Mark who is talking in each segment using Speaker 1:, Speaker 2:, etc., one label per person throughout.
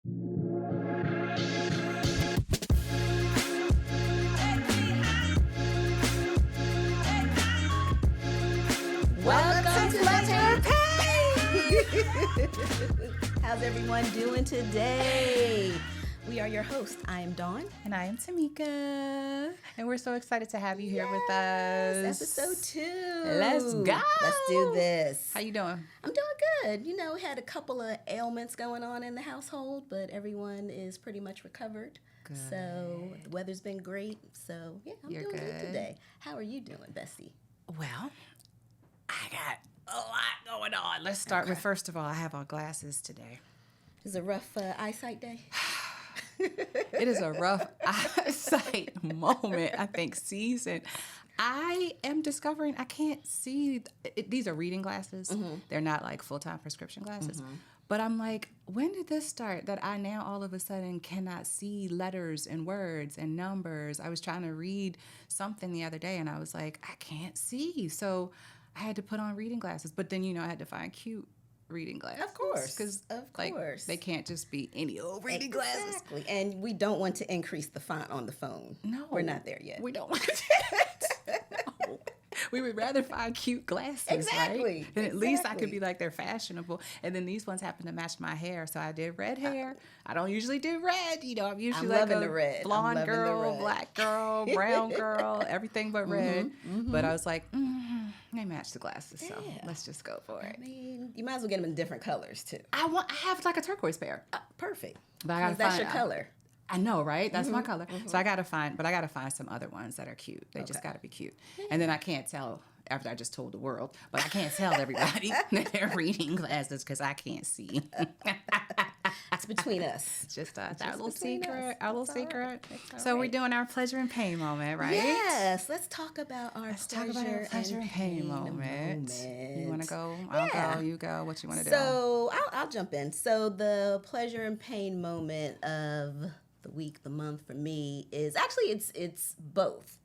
Speaker 1: Welcome to Pleasure Pain! How's everyone doing today? We are your hosts. I am Dawn.
Speaker 2: And I am Tameika. And we're so excited to have you here with us.
Speaker 1: Episode 2.
Speaker 2: Let's go.
Speaker 1: Let's do this.
Speaker 2: How you doing?
Speaker 1: I'm doing good. You know, we had a couple of ailments going on in the household, but everyone is pretty much recovered.
Speaker 2: Good.
Speaker 1: So the weather's been great. So yeah, I'm doing good today. How are you doing, Bessie?
Speaker 2: Well, I got a lot going on. Let's start with, first of all, I have on glasses today.
Speaker 1: It's a rough eyesight day.
Speaker 2: It is a rough eyesight moment, I think, season. I am discovering I can't see. These are reading glasses. Mm-hmm. They're not like full-time prescription glasses. Mm-hmm. But I'm like, when did this start that I now all of a sudden cannot see letters and words and numbers? I was trying to read something the other day and I was like, I can't see. So I had to put on reading glasses. But then, I had to find cute reading glasses.
Speaker 1: Of course.
Speaker 2: Because, they can't just be any old reading glasses.
Speaker 1: Exactly. And we don't want to increase the font on the phone.
Speaker 2: No.
Speaker 1: We're not there yet.
Speaker 2: We don't want to. No. We would rather find cute glasses,
Speaker 1: exactly.
Speaker 2: Right? And at least I could be like, they're fashionable. And then these ones happen to match my hair. So I did red hair. I don't usually do red. I'm usually like a
Speaker 1: the red.
Speaker 2: Blonde girl, black girl, brown girl, everything but red. Mm-hmm. But I was like, they match the glasses, so let's just go for it.
Speaker 1: I mean, you might as well get them in different colors too.
Speaker 2: I have like a turquoise pair.
Speaker 1: Perfect.
Speaker 2: But
Speaker 1: that's your color.
Speaker 2: I know, right? That's my color. Mm-hmm. So I gotta find some other ones that are cute. They just gotta be cute. Yeah. And then I can't tell after I just told the world, but I can't tell everybody that they're reading glasses because I can't see.
Speaker 1: It's between us.
Speaker 2: It's just our little secret. Our little secret. So we're doing our pleasure and pain moment, right?
Speaker 1: Yes. Let's talk about our pleasure and pain moment.
Speaker 2: You want to go? I'll go. You go. What you want to do?
Speaker 1: So I'll jump in. So the pleasure and pain moment of the week, the month for me is actually it's both.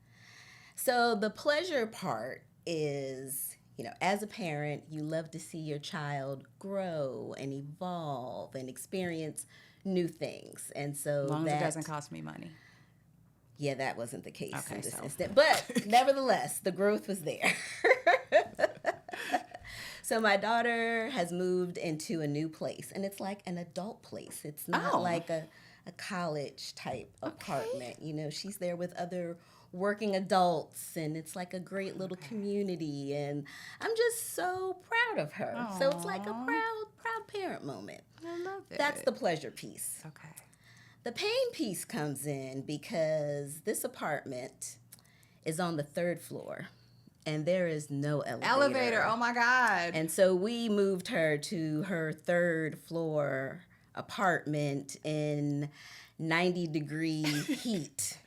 Speaker 1: So the pleasure part is, as a parent, you love to see your child grow and evolve and experience new things. And so
Speaker 2: as long as it doesn't cost me money.
Speaker 1: Yeah, that wasn't the case in this instant. But nevertheless, the growth was there. So my daughter has moved into a new place, and it's like an adult place. It's not like a college type apartment. She's there with other working adults, and it's like a great little community, and I'm just so proud of her. Aww. So it's like a proud parent moment.
Speaker 2: I love it.
Speaker 1: That's the pleasure piece.
Speaker 2: Okay.
Speaker 1: The pain piece comes in because this apartment is on the 3rd floor, and there is no elevator.
Speaker 2: Oh my God.
Speaker 1: And so we moved her to her 3rd floor apartment in 90-degree heat.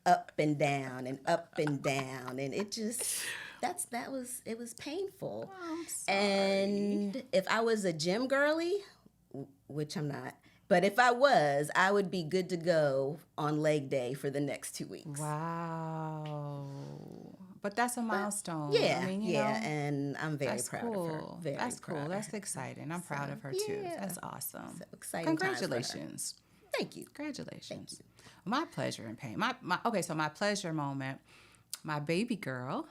Speaker 1: Up and down and up and down, and it just it was painful.
Speaker 2: Oh, I'm sorry.
Speaker 1: And if I was a gym girly, which I'm not, but if I was, I would be good to go on leg day for the next 2 weeks.
Speaker 2: Wow. But that's a milestone.
Speaker 1: Yeah, and I'm very proud of her. Very
Speaker 2: that's
Speaker 1: proud
Speaker 2: cool. That's exciting. I'm proud of her too. That's awesome.
Speaker 1: So exciting.
Speaker 2: Congratulations.
Speaker 1: Thank you.
Speaker 2: Congratulations.
Speaker 1: Thank you.
Speaker 2: My pleasure and pain. So my pleasure moment, my baby girl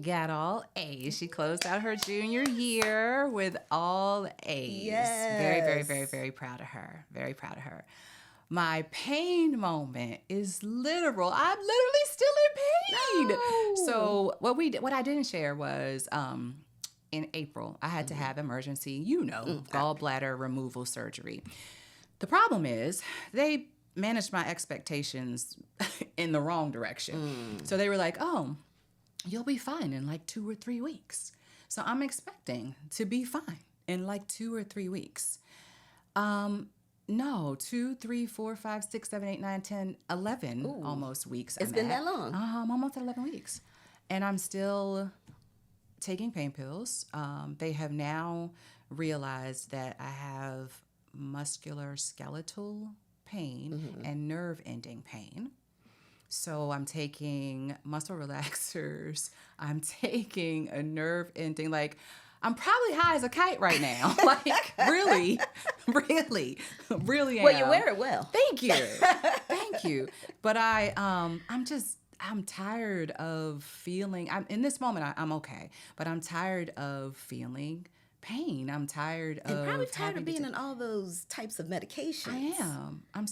Speaker 2: got all A's. She closed out her junior year with all A's.
Speaker 1: Yes.
Speaker 2: Very, very, very, very proud of her. Very proud of her. My pain moment is literal. I'm literally still in pain.
Speaker 1: No.
Speaker 2: So what I didn't share was in April, I had to have emergency, gallbladder removal surgery. The problem is they managed my expectations in the wrong direction. So they were like, oh, you'll be fine in like 2 or 3 weeks. So I'm expecting to be fine in like 2 or 3 weeks. No, 2, 3, 4, 5, 6, 7, 8, 9, 10, 11 almost weeks.
Speaker 1: It's been that long.
Speaker 2: I'm almost at 11 weeks. And I'm still taking pain pills. They have now realized that I have muscular skeletal pain and nerve ending pain. So I'm taking muscle relaxers. I'm taking a nerve ending, I'm probably high as a kite right now. Like, really, really, really am.
Speaker 1: Well, you wear it well.
Speaker 2: Thank you. Thank you. But I'm tired of feeling, in this moment, I'm okay, but I'm tired of feeling pain. I'm tired
Speaker 1: And
Speaker 2: of
Speaker 1: probably tired
Speaker 2: having
Speaker 1: of being on all those types of medications.
Speaker 2: I am. I'm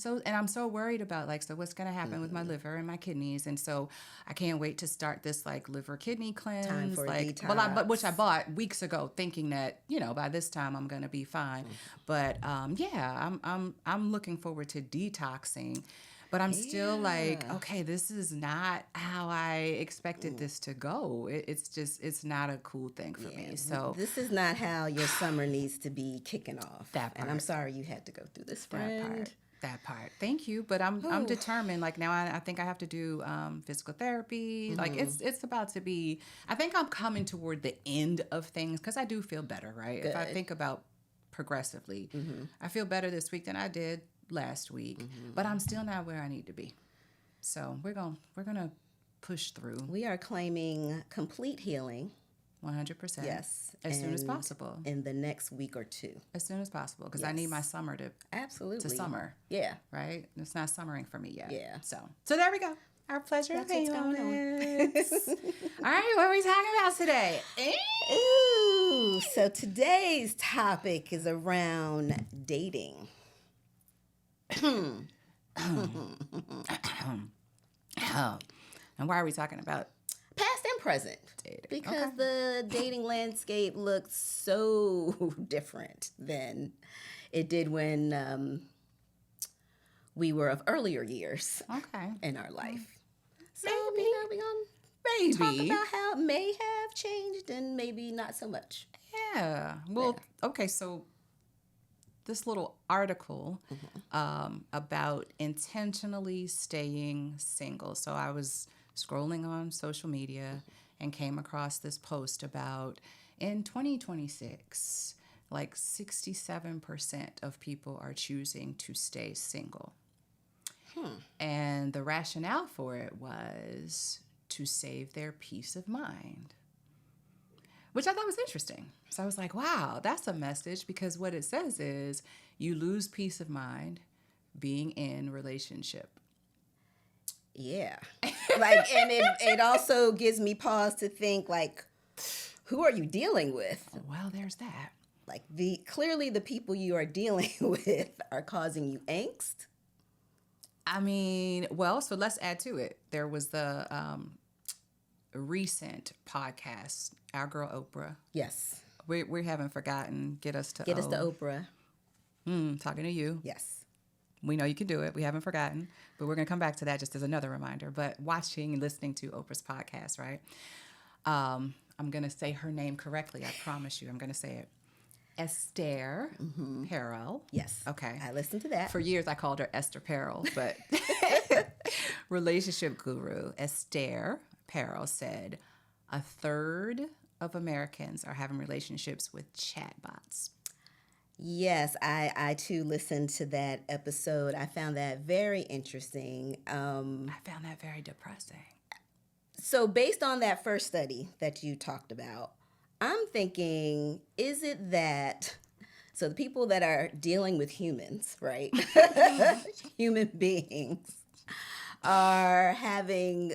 Speaker 2: so worried about like, so what's going to happen with my liver and my kidneys. And so I can't wait to start this like liver kidney cleanse.
Speaker 1: Time for a
Speaker 2: like,
Speaker 1: detox.
Speaker 2: which I bought weeks ago thinking that, by this time I'm going to be fine. But yeah, I'm looking forward to detoxing. But I'm still like, okay, this is not how I expected this to go. It's not a cool thing for me. So
Speaker 1: this is not how your summer needs to be kicking off.
Speaker 2: That
Speaker 1: And I'm
Speaker 2: part.
Speaker 1: sorry you had to go through this, friend.
Speaker 2: That part. Thank you. But I'm determined. Like now I think I have to do physical therapy. Like it's about to be, I think I'm coming toward the end of things because I do feel better, right?
Speaker 1: Good.
Speaker 2: If I think about progressively, I feel better this week than I did last week, but I'm still not where I need to be. So we're gonna push through.
Speaker 1: We are claiming complete healing.
Speaker 2: 100%.
Speaker 1: Yes.
Speaker 2: As soon as possible.
Speaker 1: In the next week or two.
Speaker 2: As soon as possible, because I need my summer to
Speaker 1: Absolutely.
Speaker 2: summer.
Speaker 1: Yeah.
Speaker 2: Right? It's not summering for me yet.
Speaker 1: Yeah.
Speaker 2: So there we go. Our pleasure
Speaker 1: That's
Speaker 2: and
Speaker 1: what's
Speaker 2: pain
Speaker 1: going on.
Speaker 2: moments. All right, what are we talking about today?
Speaker 1: Ooh, so today's topic is around dating.
Speaker 2: And why are we talking about
Speaker 1: Past and present.
Speaker 2: dating?
Speaker 1: Because
Speaker 2: Okay.
Speaker 1: the dating landscape looks so different than it did when we were of earlier years
Speaker 2: Okay.
Speaker 1: in our life. So,
Speaker 2: Maybe.
Speaker 1: we're going to
Speaker 2: Maybe.
Speaker 1: talk about how it may have changed and maybe not so much.
Speaker 2: Yeah. Well, okay, so this little article about intentionally staying single. So I was scrolling on social media and came across this post about in 2026, like 67% of people are choosing to stay single. And the rationale for it was to save their peace of mind, which I thought was interesting. So I was like, wow, that's a message, because what it says is you lose peace of mind being in relationship.
Speaker 1: Yeah. Like, and it also gives me pause to think, like, who are you dealing with?
Speaker 2: Well, there's that.
Speaker 1: Like, clearly the people you are dealing with are causing you angst.
Speaker 2: I mean, well, so let's add to it. There was the recent podcast, Our Girl Oprah.
Speaker 1: Yes.
Speaker 2: We haven't forgotten. Get us to
Speaker 1: Oprah.
Speaker 2: talking to you.
Speaker 1: Yes.
Speaker 2: We know you can do it. We haven't forgotten, but we're going to come back to that just as another reminder. But watching and listening to Oprah's podcast, right? I'm going to say her name correctly. I promise you. I'm going to say it. Esther Perel.
Speaker 1: Yes.
Speaker 2: Okay.
Speaker 1: I listened to that.
Speaker 2: For years, I called her Esther Perel, but relationship guru Esther Perel said a third of Americans are having relationships with chatbots.
Speaker 1: Yes, I too listened to that episode. I found that very interesting.
Speaker 2: I found that very depressing.
Speaker 1: So based on that first study that you talked about, I'm thinking, is it that, so the people that are dealing with humans, right? Human beings are having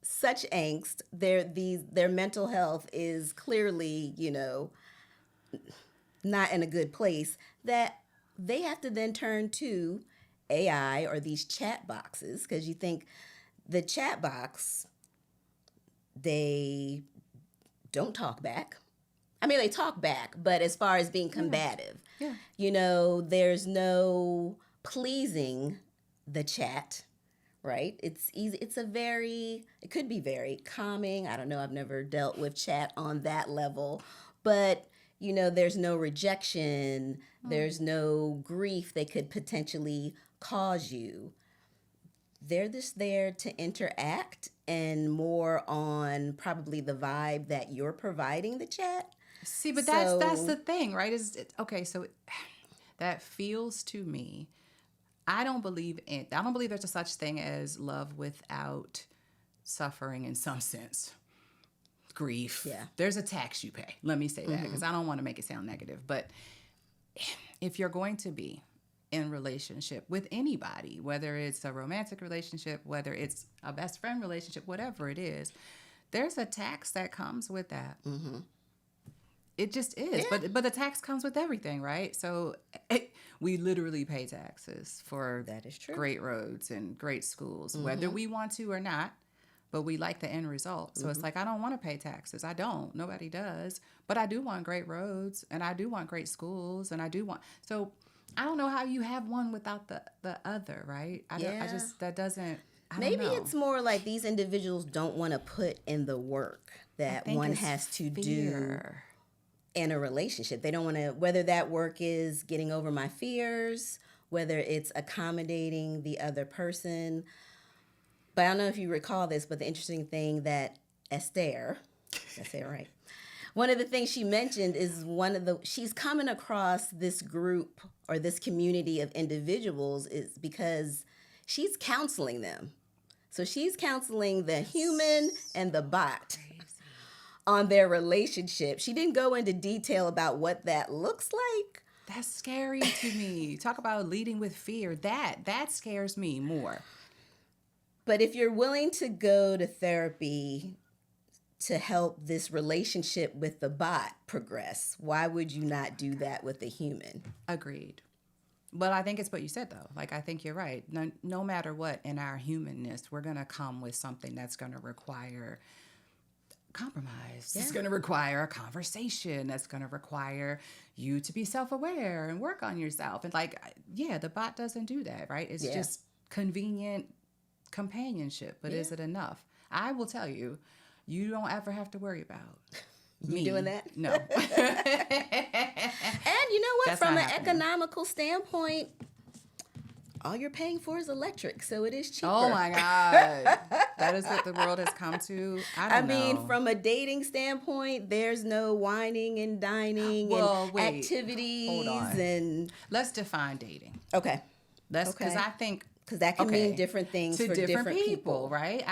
Speaker 1: such angst, their mental health is clearly, not in a good place, that they have to then turn to AI or these chat boxes, because you think the chat box, they don't talk back. I mean, they talk back, but as far as being combative, there's no pleasing the chat, right? It's easy. It could be very calming. I don't know. I've never dealt with chat on that level, but there's no rejection. There's no grief they could potentially cause you. They're just there to interact and more on probably the vibe that you're providing the chat.
Speaker 2: See, but that's the thing, right? So that feels to me, I don't believe there's a such thing as love without suffering in some sense. grief.
Speaker 1: Yeah.
Speaker 2: There's a tax you pay. Let me say that because I don't want to make it sound negative. But if you're going to be in relationship with anybody, whether it's a romantic relationship, whether it's a best friend relationship, whatever it is, there's a tax that comes with that. It just is.
Speaker 1: Yeah.
Speaker 2: But the tax comes with everything, right? So we literally pay taxes for
Speaker 1: That is true.
Speaker 2: great roads and great schools, whether we want to or not. But we like the end result. So it's like, I don't want to pay taxes. I don't. Nobody does. But I do want great roads, and I do want great schools, and I do want. So I don't know how you have one without the other, right? I just, that doesn't.
Speaker 1: Maybe it's more like these individuals don't want to put in the work that one has to do in a relationship. They don't want to, whether that work is getting over my fears, whether it's accommodating the other person. But I don't know if you recall this, but the interesting thing that Esther, did I say it right? One of the things she mentioned is she's coming across this group or this community of individuals is because she's counseling them. So she's counseling the human and the bot on their relationship. She didn't go into detail about what that looks like.
Speaker 2: That's scary to me. Talk about leading with fear. That scares me more.
Speaker 1: But if you're willing to go to therapy to help this relationship with the bot progress, why would you not do that with a human?
Speaker 2: Agreed. But I think it's what you said, though. Like, I think you're right. No matter what, in our humanness, we're going to come with something that's going to require compromise.
Speaker 1: Yeah.
Speaker 2: It's going to require a conversation. That's going to require you to be self-aware and work on yourself. And like, yeah, the bot doesn't do that, right? It's just convenient companionship. But is it enough? I will tell you, you don't ever have to worry about me
Speaker 1: doing that?
Speaker 2: No.
Speaker 1: And you know what?
Speaker 2: That's
Speaker 1: From
Speaker 2: not
Speaker 1: an
Speaker 2: happening.
Speaker 1: economical standpoint, all you're paying for is electric, so it is cheaper.
Speaker 2: Oh my God. That is what the world has come to. I
Speaker 1: mean,
Speaker 2: know.
Speaker 1: from a dating standpoint, there's no whining and dining and activities.
Speaker 2: Hold on.
Speaker 1: And
Speaker 2: Let's define dating.
Speaker 1: okay,
Speaker 2: Because I think
Speaker 1: because that can mean different things
Speaker 2: to
Speaker 1: for different people,
Speaker 2: right?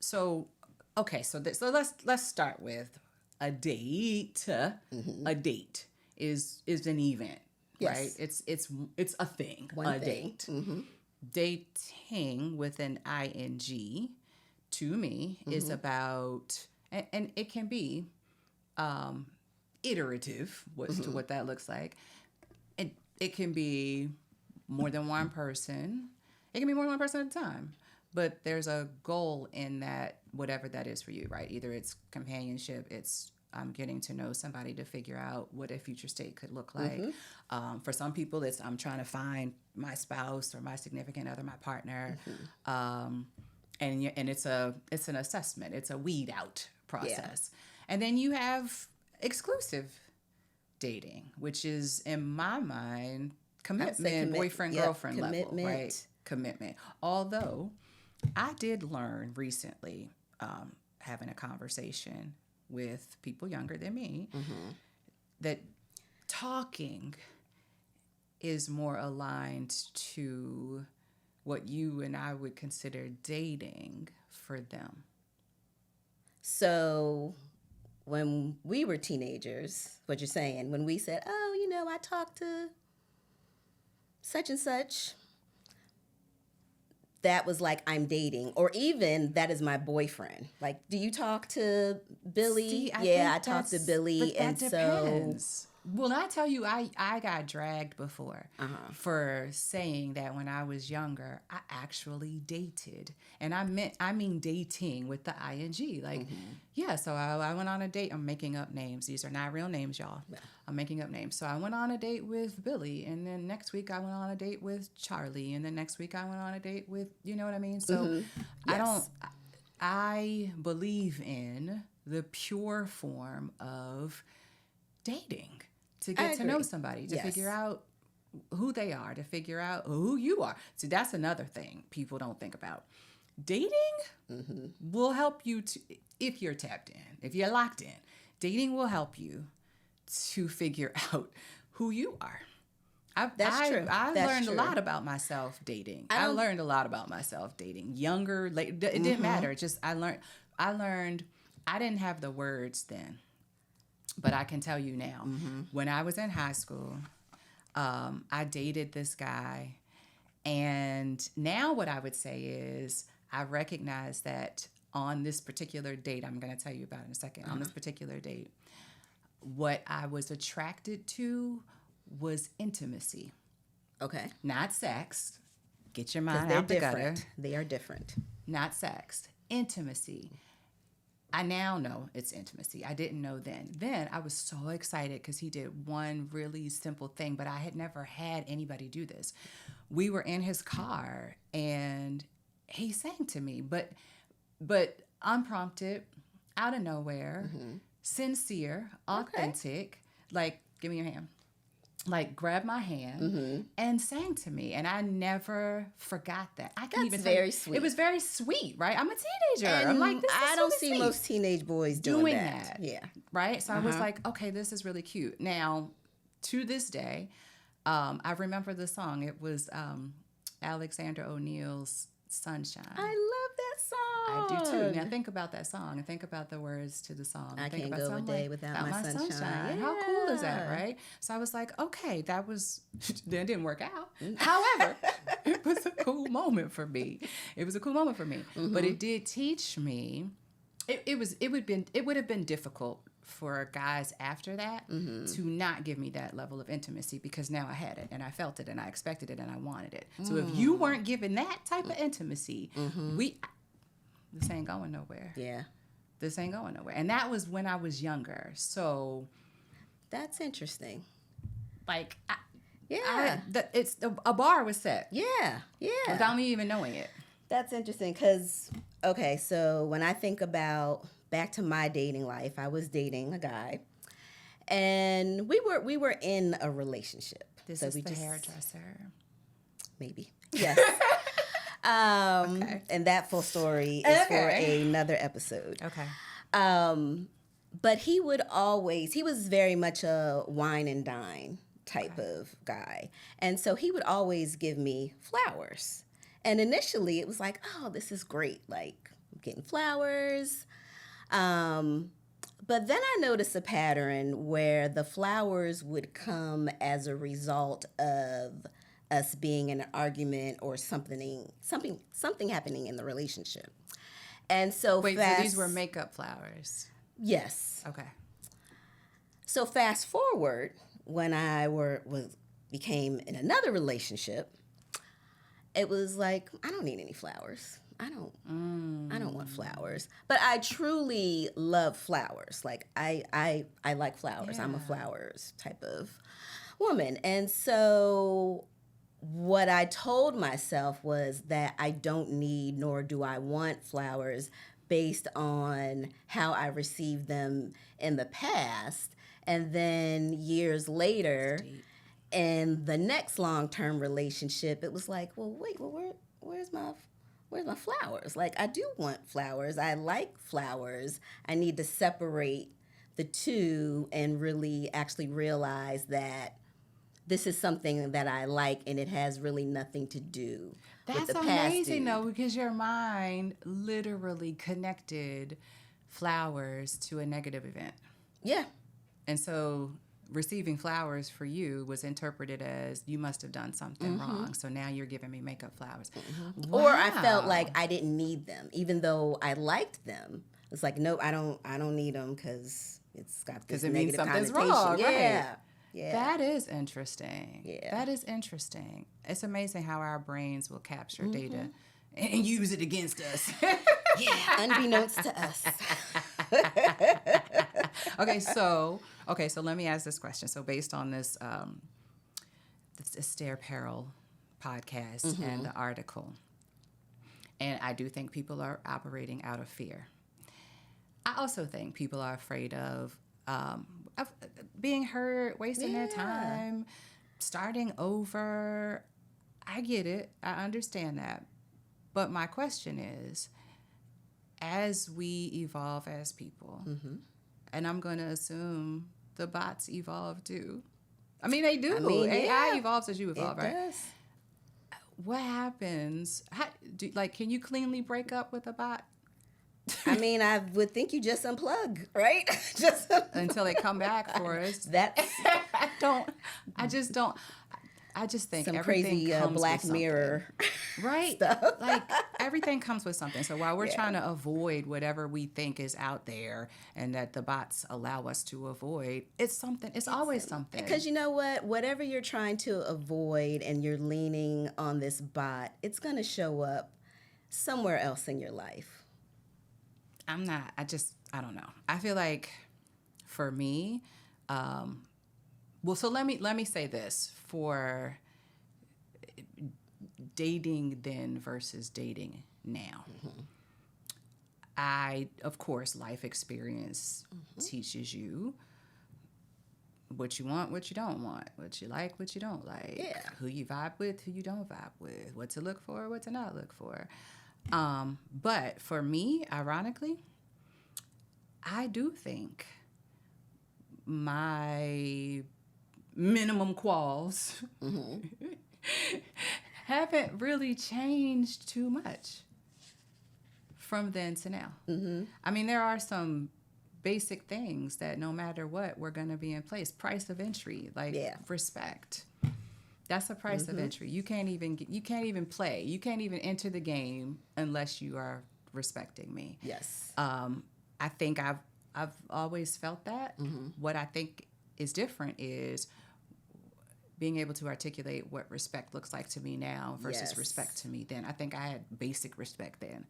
Speaker 2: So let's start with a date. A date is an event, right? It's a thing.
Speaker 1: One thing.
Speaker 2: Date. Dating with an ing to me is about, and it can be iterative to what that looks like. It can be more than one person. It can be more than one person at a time. But there's a goal in that, whatever that is for you, right? Either it's companionship, it's getting to know somebody to figure out what a future state could look like. For some people, it's I'm trying to find my spouse or my significant other, my partner. And it's an assessment. It's a weed out process. And then you have exclusive dating, which is, in my mind, commitment, boyfriend, girlfriend level, right? Commitment. Although I did learn recently, having a conversation with people younger than me, that talking is more aligned to what you and I would consider dating for them.
Speaker 1: So when we were teenagers, what you're saying, when we said, oh, I talked to such and such, that was like I'm dating, or even that is my boyfriend. Like, do you talk to Billy?
Speaker 2: See,
Speaker 1: I talked to Billy, and
Speaker 2: depends. Well, I tell you, I got dragged before for saying that when I was younger, I actually dated, and I mean dating with the ing. Like, so I went on a date. I'm making up names. These are not real names, y'all. Yeah. I'm making up names. So I went on a date with Billy, and then next week I went on a date with Charlie, and then next week I went on a date with, you know what I mean? So I believe in the pure form of dating. To get to know somebody, to figure out who they are, to figure out who you are. See, that's another thing people don't think about. Dating will help you to, if you're tapped in, if you're locked in, dating will help you to figure out who you are.
Speaker 1: That's true.
Speaker 2: I learned a lot about myself dating. I learned a lot about myself dating. Younger, late, it didn't matter. Just I learned I didn't have the words then, but I can tell you now. When I was in high school, I dated this guy, and now what I would say is I recognize that on this particular date, I'm going to tell you about in a second, on this particular date, what I was attracted to was intimacy.
Speaker 1: Okay.
Speaker 2: Not sex. Get your mind
Speaker 1: They're
Speaker 2: out the gutter.
Speaker 1: different. They are different.
Speaker 2: Not sex. Intimacy. I now know it's intimacy. I didn't know then. Then I was so excited because he did one really simple thing, but I had never had anybody do this. We were in his car and he sang to me, but unprompted, out of nowhere, sincere, authentic, like, give me your hand. Like, grabbed my hand and sang to me. And I never forgot that. I can even
Speaker 1: very sweet.
Speaker 2: It was very sweet, right? I'm a teenager.
Speaker 1: And
Speaker 2: I'm like, this is
Speaker 1: I don't
Speaker 2: really
Speaker 1: see
Speaker 2: sweet.
Speaker 1: most teenage boys doing that. Yeah.
Speaker 2: Right? So I was like, okay, this is really cute. Now, to this day, I remember the song. It was Alexander O'Neal's Sunshine.
Speaker 1: I love that song.
Speaker 2: I do too. Now think about that song and think about the words to the song.
Speaker 1: I
Speaker 2: think
Speaker 1: can't
Speaker 2: about
Speaker 1: go a day without my sunshine.
Speaker 2: How cool is that, right? So I was like, okay, that didn't work out. However, it was a cool moment for me. But it did teach me. It would have been difficult for guys after that to not give me that level of intimacy, because now I had it and I felt it and I expected it and I wanted it. So if you weren't given that type of intimacy, this ain't going nowhere.
Speaker 1: Yeah.
Speaker 2: This ain't going nowhere. And that was when I was younger. So
Speaker 1: that's interesting.
Speaker 2: Like,
Speaker 1: a
Speaker 2: bar was set.
Speaker 1: Yeah. Yeah.
Speaker 2: Without me even knowing it.
Speaker 1: That's interesting because, okay, so when I think about back to my dating life, I was dating a guy, and we were in a relationship.
Speaker 2: This
Speaker 1: so
Speaker 2: is
Speaker 1: we
Speaker 2: the
Speaker 1: just,
Speaker 2: hairdresser.
Speaker 1: Maybe. Yes. And that full story is for another episode.
Speaker 2: Okay.
Speaker 1: But he was very much a wine and dine type of guy. And so he would always give me flowers. And initially it was like, oh, this is great. Like, I'm getting flowers. But then I noticed a pattern where the flowers would come as a result of us being in an argument or something happening in the relationship. And so
Speaker 2: so these were makeup flowers.
Speaker 1: Yes.
Speaker 2: Okay.
Speaker 1: So fast forward, when I became in another relationship, it was like, I don't need any flowers. I don't want flowers. But I truly love flowers. Like, I like flowers.
Speaker 2: Yeah.
Speaker 1: I'm a flowers type of woman. And so what I told myself was that I don't need nor do I want flowers based on how I received them in the past. And then years later, in the next long-term relationship, it was like, well, wait, where's my flowers? Like, I do want flowers. I like flowers. I need to separate the two and really actually realize that this is something that I like, and it has really nothing to do with the past.
Speaker 2: That's amazing, though, because your mind literally connected flowers to a negative event.
Speaker 1: Yeah.
Speaker 2: And so receiving flowers for you was interpreted as you must have done something wrong. So now you're giving me makeup flowers. Wow.
Speaker 1: Or I felt like I didn't need them, even though I liked them. It's like, nope, I don't need them because it's got this negative
Speaker 2: means something's
Speaker 1: connotation.
Speaker 2: wrong,
Speaker 1: Yeah.
Speaker 2: right?
Speaker 1: Yeah.
Speaker 2: That is interesting.
Speaker 1: Yeah.
Speaker 2: That is interesting. It's amazing how our brains will capture data and use it against us.
Speaker 1: Yeah, unbeknownst to us.
Speaker 2: Okay, so let me ask this question. So based on this this Esther Perel podcast and the article, and I do think people are operating out of fear. I also think people are afraid of being hurt, wasting their time, starting over. I get it. I understand that. But my question is, as we evolve as people, and I'm going to assume the bots evolve too. I mean, they do. AI evolves as you evolve, right?
Speaker 1: Does.
Speaker 2: What happens? Can you cleanly break up with a bot?
Speaker 1: I mean, I would think you just unplug, right? Just
Speaker 2: until they come back for us.
Speaker 1: That's
Speaker 2: I just think
Speaker 1: some
Speaker 2: everything
Speaker 1: crazy
Speaker 2: comes
Speaker 1: Black
Speaker 2: with something.
Speaker 1: Mirror
Speaker 2: Right?
Speaker 1: stuff.
Speaker 2: Like everything comes with something. So while we're trying to avoid whatever we think is out there and that the bots allow us to avoid, it's something. It's always something.
Speaker 1: Because you know what? Whatever you're trying to avoid and you're leaning on this bot, it's going to show up somewhere else in your life.
Speaker 2: I don't know. I feel like for me, so let me say this for dating then versus dating now. Of course, life experience teaches you what you want, what you don't want, what you like, what you don't like, who you vibe with, who you don't vibe with, what to look for, what to not look for. But for me, ironically, I do think my minimum quals haven't really changed too much from then to now. I mean, there are some basic things that no matter what, we're going to be in place. Price of entry, like respect. That's a price of entry. You can't even play. You can't even enter the game unless you are respecting me.
Speaker 1: Yes.
Speaker 2: I think I've always felt that. What I think is different is being able to articulate what respect looks like to me now versus respect to me then. I think I had basic respect then.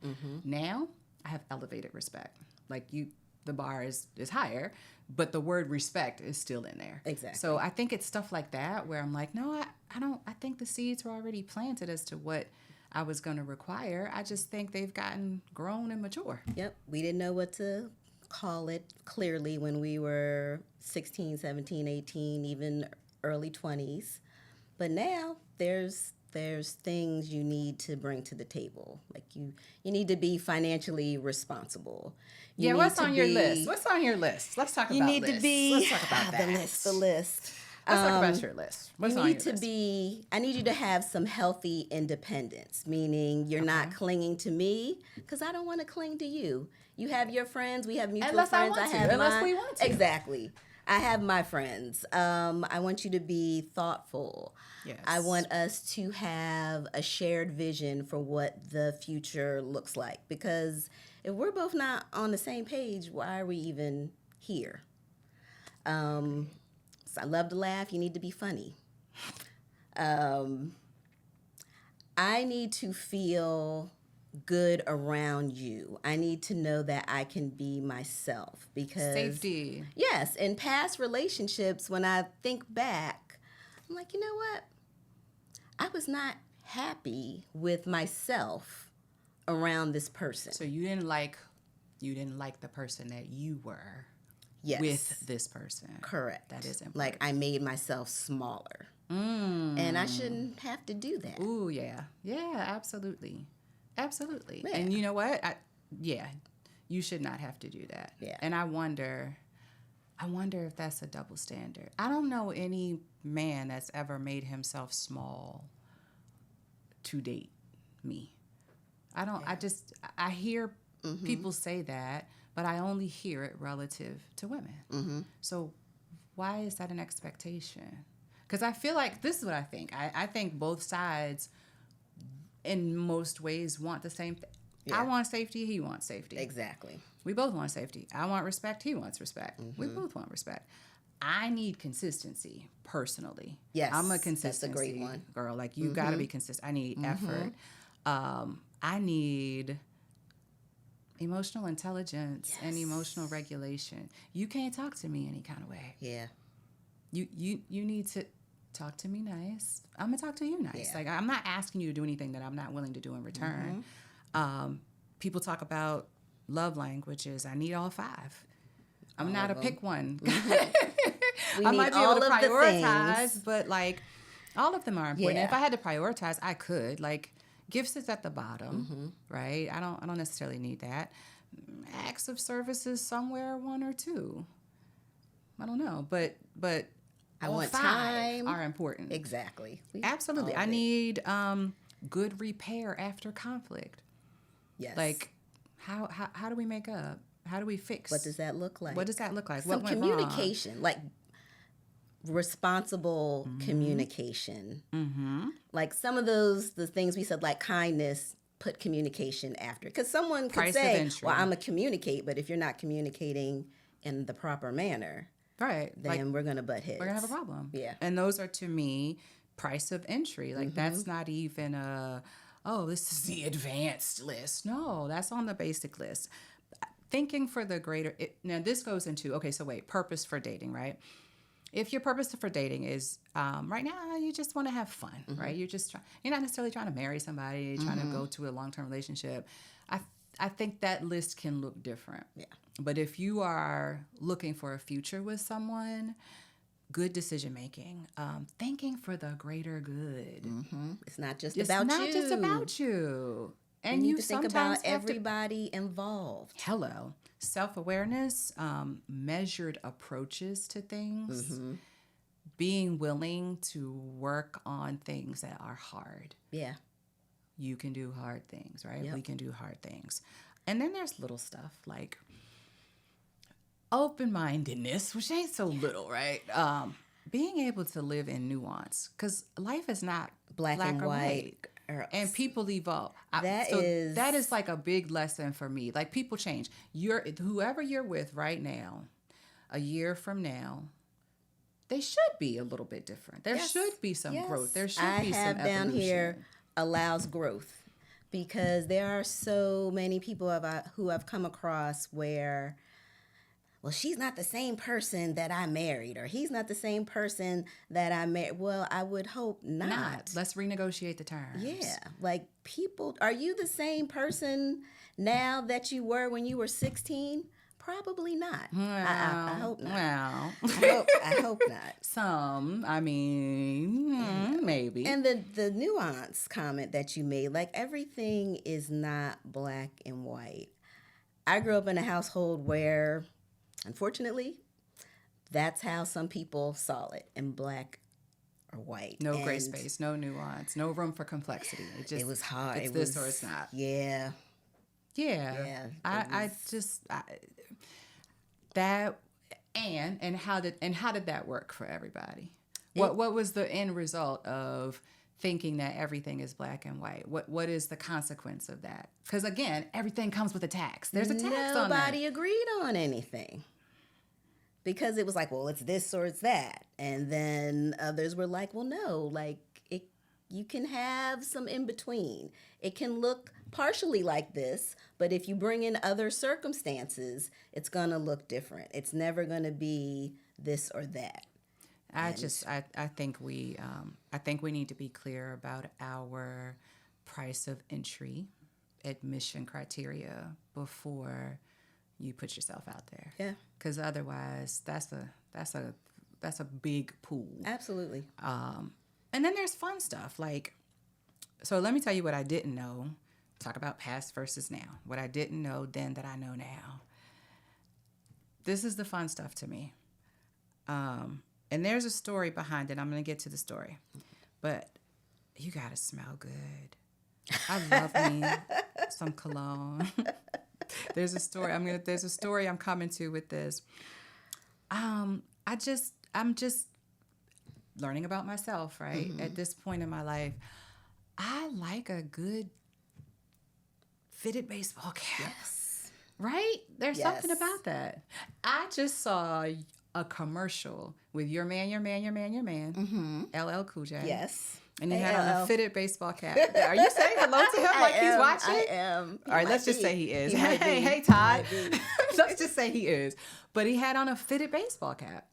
Speaker 2: Now I have elevated respect. Like the bar is higher, but the word respect is still in there.
Speaker 1: Exactly.
Speaker 2: So I think it's stuff like that where I'm like, no, I don't. I think the seeds were already planted as to what I was going to require. I just think they've gotten grown and mature.
Speaker 1: Yep. We didn't know what to call it clearly when we were 16, 17, 18, even early 20s. But now there's things you need to bring to the table. Like you need to be financially responsible.
Speaker 2: What's on your list? What's on your list? Let's talk about
Speaker 1: You need
Speaker 2: lists.
Speaker 1: to be
Speaker 2: Let's talk about that.
Speaker 1: the list.
Speaker 2: Let's talk about your list. What's on your list?
Speaker 1: I need you to have some healthy independence, meaning you're not clinging to me because I don't want to cling to you. You have your friends. We have mutual friends. I have
Speaker 2: unless
Speaker 1: mine.
Speaker 2: we want to.
Speaker 1: Exactly. I have my friends. I want you to be thoughtful.
Speaker 2: Yes.
Speaker 1: I want us to have a shared vision for what the future looks like. Because if we're both not on the same page, why are we even here? So I love to laugh. You need to be funny. I need to feel good around you. I need to know that I can be myself because
Speaker 2: safety.
Speaker 1: Yes, in past relationships, when I think back, I'm like, you know what? I was not happy with myself around this person.
Speaker 2: So you didn't like the person that you were with this person.
Speaker 1: Correct.
Speaker 2: That is important.
Speaker 1: Like I made myself smaller. And I shouldn't have to do that.
Speaker 2: Ooh, yeah. Yeah, absolutely. Absolutely.
Speaker 1: Yeah.
Speaker 2: And you know what? You should not have to do that.
Speaker 1: Yeah.
Speaker 2: And I wonder if that's a double standard. I don't know any man that's ever made himself small to date me. I hear people say that, but I only hear it relative to women. So why is that an expectation? Because I feel like this is what I think. I think both sides in most ways want the same thing. Yeah. I want safety, he wants safety.
Speaker 1: Exactly.
Speaker 2: We both want safety. I want respect, he wants respect. We both want respect. I need consistency personally.
Speaker 1: Yes.
Speaker 2: I'm a consistency
Speaker 1: that's a great one.
Speaker 2: girl. Like you gotta be consistent. I need effort. I need emotional intelligence and emotional regulation. You can't talk to me any kind of way.
Speaker 1: Yeah.
Speaker 2: You need to talk to me nice. I'm gonna talk to you nice.
Speaker 1: Yeah.
Speaker 2: Like I'm not asking you to do anything that I'm not willing to do in return. People talk about love languages. I need all 5. I'm not a pick one. I might be able to prioritize, but like all of them are important.
Speaker 1: Yeah.
Speaker 2: If I had to prioritize, I could. Like gifts is at the bottom, right? I don't necessarily need that. Acts of services somewhere 1 or 2. I don't know, but
Speaker 1: I
Speaker 2: all
Speaker 1: want
Speaker 2: 5
Speaker 1: time.
Speaker 2: are important.
Speaker 1: Exactly.
Speaker 2: Absolutely. I need good repair after conflict.
Speaker 1: Yes.
Speaker 2: Like How do we make up? How do we fix?
Speaker 1: What does that look like?
Speaker 2: What does that look like?
Speaker 1: Some
Speaker 2: what went
Speaker 1: communication, like responsible communication. Like some of the things we said, like kindness, put communication after. Because someone could say, well, I'm going to communicate, but if you're not communicating in the proper manner,
Speaker 2: right,
Speaker 1: then we're going to butt heads.
Speaker 2: We're going to have a problem.
Speaker 1: Yeah.
Speaker 2: And those are, to me, price of entry. Like that's not even this is the advanced list. No, that's on the basic list. Thinking for the greater, now this goes into, purpose for dating, right? If your purpose for dating is right now, you just want to have fun, right? You're not necessarily trying to marry somebody, trying to go to a long-term relationship. I think that list can look different.
Speaker 1: Yeah.
Speaker 2: But if you are looking for a future with someone, good decision making, thinking for the greater good.
Speaker 1: It's not just about you.
Speaker 2: It's not just about you. And
Speaker 1: you need to think about everybody involved.
Speaker 2: Hello. Self-awareness, measured approaches to things, being willing to work on things that are hard.
Speaker 1: Yeah.
Speaker 2: You can do hard things, right?
Speaker 1: Yep.
Speaker 2: We can do hard things. And then there's little stuff like open-mindedness, which ain't so little, right? Being able to live in nuance, because life is not black and white. And people evolve. That is like a big lesson for me. Like people change. Whoever you're with right now, a year from now, they should be a little bit different. There should be some growth. There should be some evolution. I have down here
Speaker 1: allows growth, because there are so many people who I've come across where, well, she's not the same person that I married, or he's not the same person that I married. Well, I would hope not.
Speaker 2: Let's renegotiate the terms.
Speaker 1: Yeah. Like people, are you the same person now that you were when you were 16? Probably not.
Speaker 2: Well,
Speaker 1: I hope not.
Speaker 2: Well.
Speaker 1: I hope not.
Speaker 2: Maybe.
Speaker 1: And the nuance comment that you made, like everything is not black and white. I grew up in a household where, unfortunately, that's how some people saw it, in black or white.
Speaker 2: No gray space, no nuance, no room for complexity.
Speaker 1: It was hard.
Speaker 2: It's this or it's not.
Speaker 1: Yeah.
Speaker 2: Yeah. And how did that work for everybody? What was the end result of thinking that everything is black and white? What is the consequence of that? Because again, everything comes with a tax. There's a tax on that.
Speaker 1: Nobody agreed on anything. Because it was like, well, it's this or it's that. And then others were like, well, no, like you can have some in between. It can look partially like this, but if you bring in other circumstances, it's going to look different. It's never going to be this or that.
Speaker 2: I think we need to be clear about our price of entry, admission criteria before you put yourself out there.
Speaker 1: Yeah.
Speaker 2: Because otherwise, that's a big pool.
Speaker 1: Absolutely.
Speaker 2: And then there's fun stuff. Like, so let me tell you what I didn't know. Talk about past versus now. What I didn't know then that I know now. This is the fun stuff to me. And there's a story behind it. I'm going to get to the story. But you got to smell good. I love me some cologne. There's a story I'm coming to with this. I'm just learning about myself, right? Mm-hmm. At this point in my life, I like a good fitted baseball cap. Yes. Right? There's something about that. I just saw a commercial with your man, mm-hmm. LL Cool J.
Speaker 1: Yes.
Speaker 2: And he had on a fitted baseball cap. Are you saying hello to him like he's watching?
Speaker 1: I am.
Speaker 2: All right, let's just say he is. Hey, Todd. Let's just say he is. But he had on a fitted baseball cap.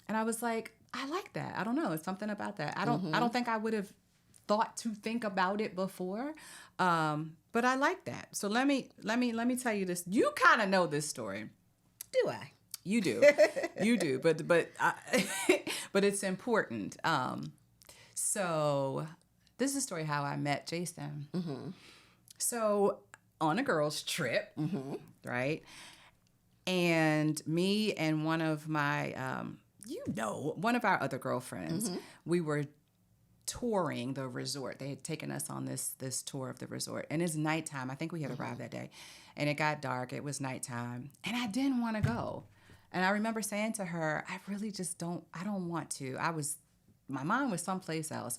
Speaker 2: And I was like, I like that. I don't know. It's something about that. I don't think I would have thought to think about it before. But I like that. So let me tell you this. You kind of know this story.
Speaker 1: Do I?
Speaker 2: You do. You do. But it's important. So this is a story how I met Jason. Mm-hmm. So on a girls' trip, mm-hmm. right? And me and one of my, one of our other girlfriends, mm-hmm. we were touring the resort. They had taken us on this tour of the resort, and it's nighttime. I think we had arrived that day, and it got dark. It was nighttime, and I didn't want to go. And I remember saying to her, I really just don't. I don't want to. My mind was someplace else.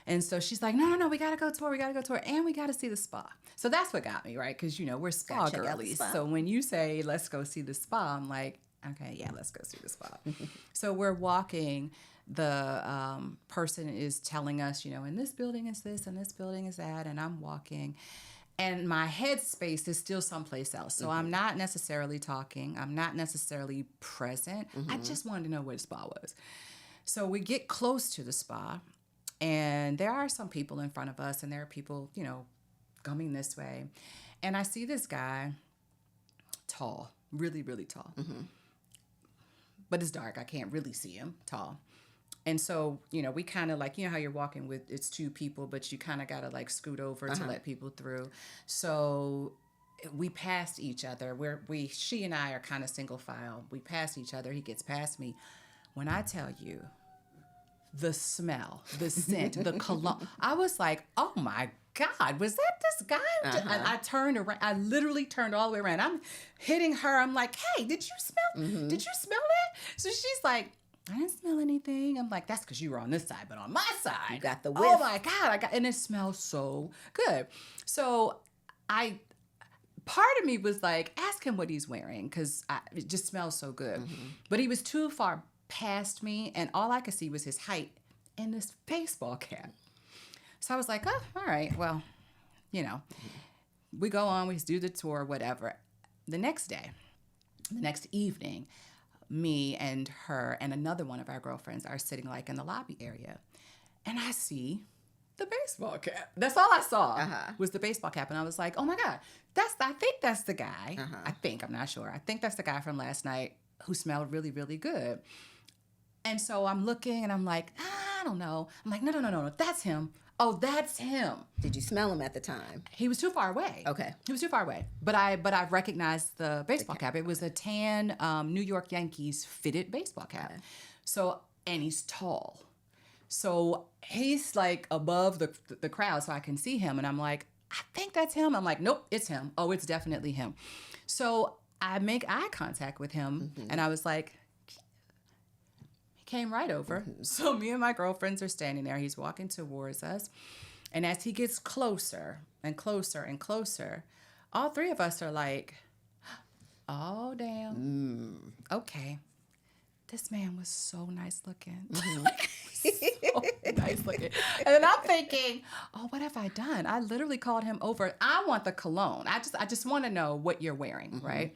Speaker 2: And so she's like, no, we got to go tour. We got to go tour. And we got to see the spa. So that's what got me, right? Because, we're spa girlies. So when you say, let's go see the spa, I'm like, okay, yeah, let's go see the spa. So we're walking. The person is telling us, in this building is this and this building is that. And I'm walking. And my headspace is still someplace else. So I'm not necessarily talking. I'm not necessarily present. I just wanted to know where the spa was. So we get close to the spa. And there are some people in front of us, and there are people, coming this way. And I see this guy, tall, really, really tall. But it's dark. I can't really see him, tall. And so, we kind of like, how you're walking with, it's two people, but you kind of got to like scoot over to let people through. So we passed each other. She and I are kind of single file. We pass each other. He gets past me. When I tell you, the smell, the scent, the cologne. I was like, oh my God, was that this guy? I turned around. I literally turned all the way around. I'm hitting her. I'm like, hey, did you smell that? So she's like, I didn't smell anything. I'm like, that's because you were on this side, but on my side.
Speaker 1: You got the whiff.
Speaker 2: Oh my God. And it smells so good. So part of me was like, ask him what he's wearing because it just smells so good. But he was too far past me, and all I could see was his height and this baseball cap. So I was like, oh, all right, well, we go on, we do the tour, whatever. The next evening, me and her and another one of our girlfriends are sitting like in the lobby area, and I see the baseball cap. That's all I saw was the baseball cap, and I was like, oh my God, I think that's the guy. I'm not sure. I think that's the guy from last night who smelled really, really good. And so I'm looking and I'm like, I don't know. I'm like, no, that's him. Oh, that's him.
Speaker 1: Did you smell him at the time?
Speaker 2: He was too far away.
Speaker 1: Okay.
Speaker 2: He was too far away. But I recognized the baseball cap. It was a tan New York Yankees fitted baseball cap. Okay. So, and he's tall. So he's like above the crowd so I can see him. And I'm like, I think that's him. I'm like, nope, it's him. Oh, it's definitely him. So I make eye contact with him and I was like, came right over. So me and my girlfriends are standing there. He's walking towards us. And as he gets closer and closer and closer, all three of us are like, oh, damn. Okay. This man was so nice looking. So nice looking. And then I'm thinking, oh, what have I done? I literally called him over. I want the cologne. I just want to know what you're wearing, right?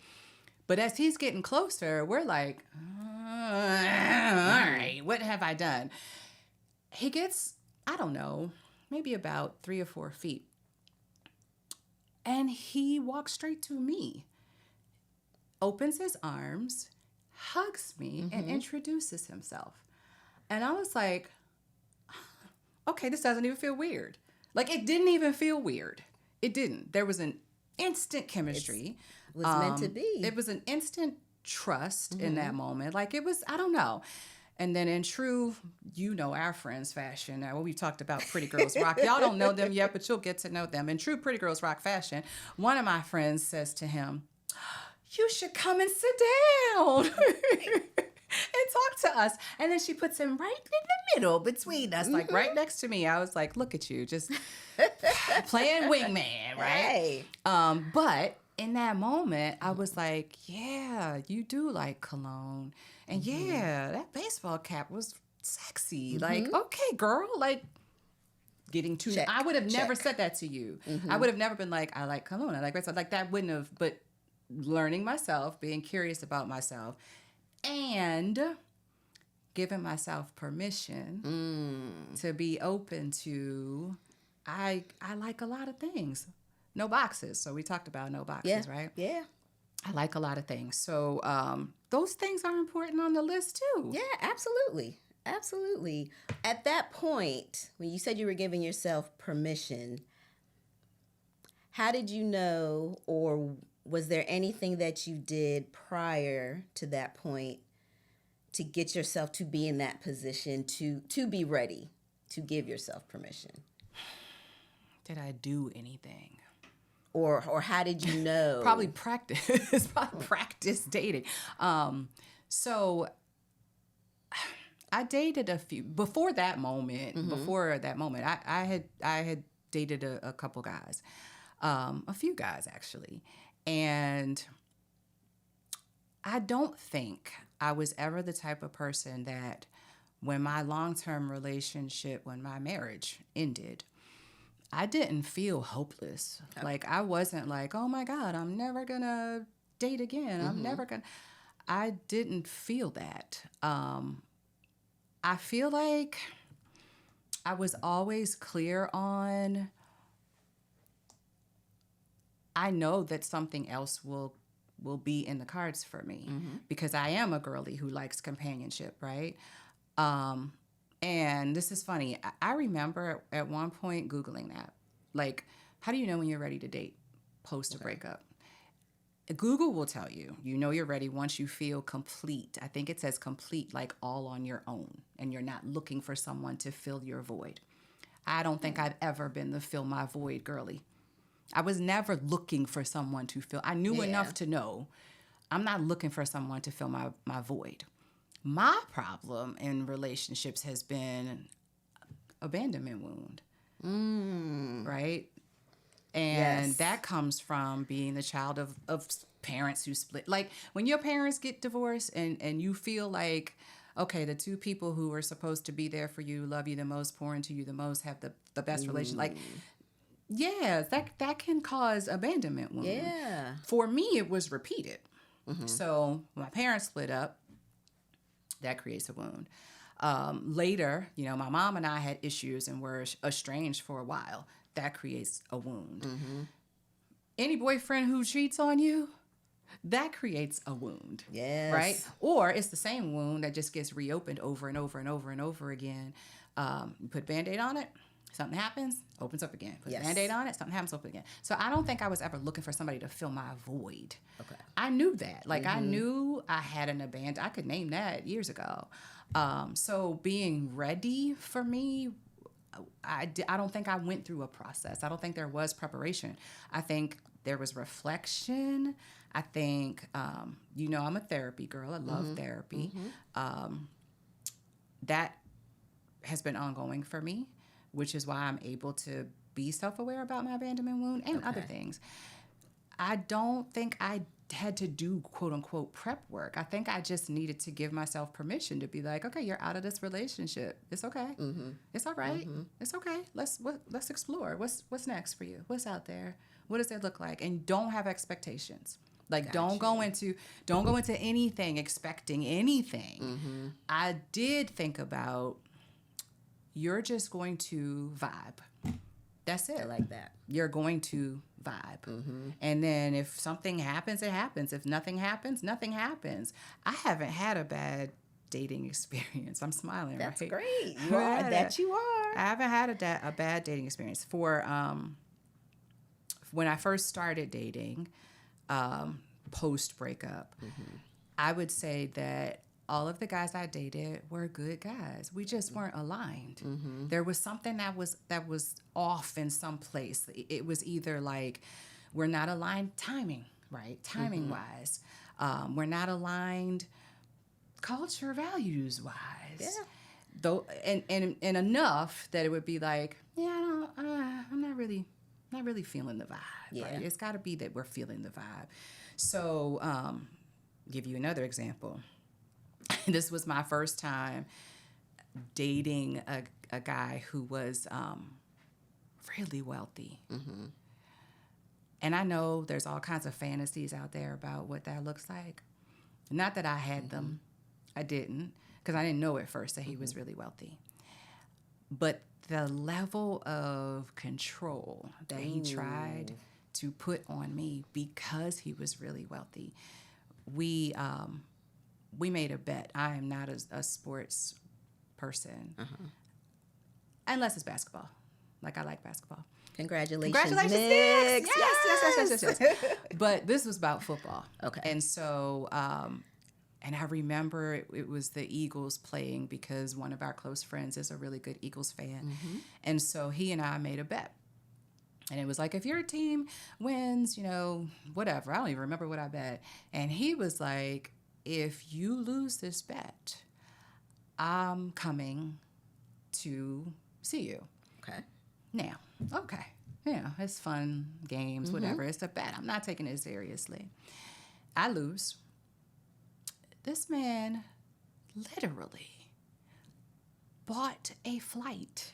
Speaker 2: But as he's getting closer, we're like, all right, what have I done? He gets, I don't know, maybe about 3 or 4 feet. And he walks straight to me, opens his arms, hugs me, and introduces himself. And I was like, okay, this doesn't even feel weird. Like, it didn't even feel weird. It didn't. There was an instant chemistry.
Speaker 1: It was meant to be.
Speaker 2: It was an instant trust in that moment. Like, it was, I don't know. And then in true, our friends fashion, now we've talked about Pretty Girls Rock. Y'all don't know them yet, but you'll get to know them. In true Pretty Girls Rock fashion, one of my friends says to him, you should come and sit down and talk to us. And then she puts him right in the middle between us, like right next to me. I was like, look at you, just playing wingman, right? Hey. But in that moment, I was like, yeah, you do like cologne. And yeah, that baseball cap was sexy. Like, okay, girl, like getting too... Check. I would have never said that to you. I would have never been like, I like cologne. I like baseball. Like, that wouldn't have... But learning myself, being curious about myself, and giving myself permission to be open to... I like a lot of things. No boxes. So we talked about no boxes, right?
Speaker 1: Yeah.
Speaker 2: I like a lot of things. So those things are important on the list too.
Speaker 1: Yeah, absolutely. Absolutely. At that point, when you said you were giving yourself permission, how did you know, or was there anything that you did prior to that point to get yourself to be in that position, to be ready to give yourself permission?
Speaker 2: Did I do anything?
Speaker 1: Or how did you know?
Speaker 2: Probably practice. Probably practice dating. So I dated a few before that moment. I had dated a couple guys, a few guys actually, and I don't think I was ever the type of person that when my long-term relationship, when my marriage ended, I didn't feel hopeless. Okay. Like, I wasn't like, oh my God, I'm never gonna date again. I didn't feel that. I feel like I was always clear on, I know that something else will be in the cards for me because I am a girly who likes companionship, right? And this is funny. I remember at one point Googling that. Like, how do you know when you're ready to date post a breakup? Google will tell you, you know you're ready once you feel complete. I think it says complete, like all on your own, and you're not looking for someone to fill your void. I don't think I've ever been the fill my void girly. I was never looking for someone to fill. I knew enough to know I'm not looking for someone to fill my void. My problem in relationships has been abandonment wound, right? And that comes from being the child of parents who split. Like, when your parents get divorced and you feel like, okay, the two people who are supposed to be there for you, love you the most, pour into you the most, have the best relation. Like, yeah, that can cause abandonment wound. Yeah. For me, it was repeated. So my parents split up. That creates a wound. Later, my mom and I had issues and were estranged for a while. That creates a wound. Any boyfriend who cheats on you, that creates a wound. Yes. Right? Or it's the same wound that just gets reopened over and over and over and over again. You put Band-Aid on it, something happens, opens up again. Put Band-Aid on it, something happens, opens again. So I don't think I was ever looking for somebody to fill my void. Okay. I knew that. Like, I knew I had an abandon. I could name that years ago. So being ready for me, I don't think I went through a process. I don't think there was preparation. I think there was reflection. I think, I'm a therapy girl. I love therapy. That has been ongoing for me, which is why I'm able to be self-aware about my abandonment wound and other things. I don't think I had to do quote unquote prep work. I think I just needed to give myself permission to be like, okay, you're out of this relationship. It's okay. It's all right. It's okay. Let's explore. What's next for you? What's out there? What does it look like? And don't have expectations. Like, don't go into anything expecting anything. I did think about, you're just going to vibe. That's it.
Speaker 1: I like that.
Speaker 2: You're going to vibe. And then if something happens, it happens. If nothing happens, nothing happens. I haven't had a bad dating experience. I'm smiling,
Speaker 1: That's
Speaker 2: right?
Speaker 1: That's great. You are. That you are.
Speaker 2: I haven't had a bad dating experience. For when I first started dating, post breakup, I would say that all of the guys I dated were good guys. We just weren't aligned. There was something that was off in some place. It was either like, we're not aligned timing, right? Timing wise. We're not aligned culture values wise. Yeah. Though, and enough that it would be like, I'm not really feeling the vibe. Yeah. Right? It's got to be that we're feeling the vibe. So, give you another example. This was my first time dating a guy who was really wealthy. And I know there's all kinds of fantasies out there about what that looks like. Not that I had them. I didn't, because I didn't know at first that he was really wealthy. But the level of control that he tried to put on me because he was really wealthy, we made a bet. I am not a sports person, unless it's basketball. Like, I like basketball.
Speaker 1: Congratulations,
Speaker 2: Nick. Yes. But this was about football.
Speaker 1: Okay.
Speaker 2: And so And I remember it was the Eagles playing because one of our close friends is a really good Eagles fan. Mm-hmm. And so he and I made a bet. And it was like, if your team wins, you know, whatever. I don't even remember what I bet. And he was like, if you lose this bet, I'm coming to see you.
Speaker 1: Okay.
Speaker 2: Now, okay. Yeah, it's fun, games, whatever. It's a bet. I'm not taking it seriously. I lose. This man literally bought a flight.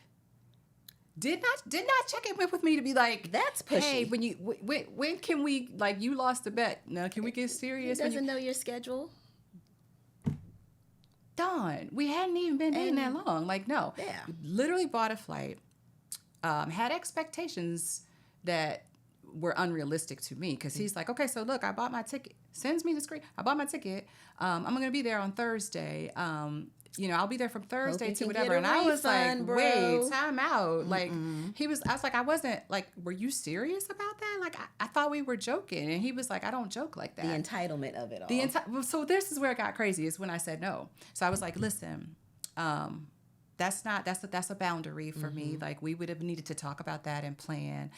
Speaker 2: Did not check in with me to be like,
Speaker 1: that's pushy.
Speaker 2: Hey, when can we, like, you lost the bet. Now can we get serious?
Speaker 1: He doesn't know your schedule.
Speaker 2: Dawn, we hadn't even been dating that long. Like, no.
Speaker 1: Yeah.
Speaker 2: Literally bought a flight. Had expectations that were unrealistic to me because he's like, okay, so look, I bought my ticket. Sends me the screen. I bought my ticket. I'm going to be there on Thursday. You know, I'll be there from Thursday to whatever. And I was like, wait, time out. Mm-mm. Like, I was like, I wasn't like, were you serious about that? Like, I thought we were joking. And he was like, I don't joke like that.
Speaker 1: The entitlement of it all.
Speaker 2: So this is where it got crazy, is when I said no. So I was like, listen, that's a boundary for me. Like, we would have needed to talk about that and plan.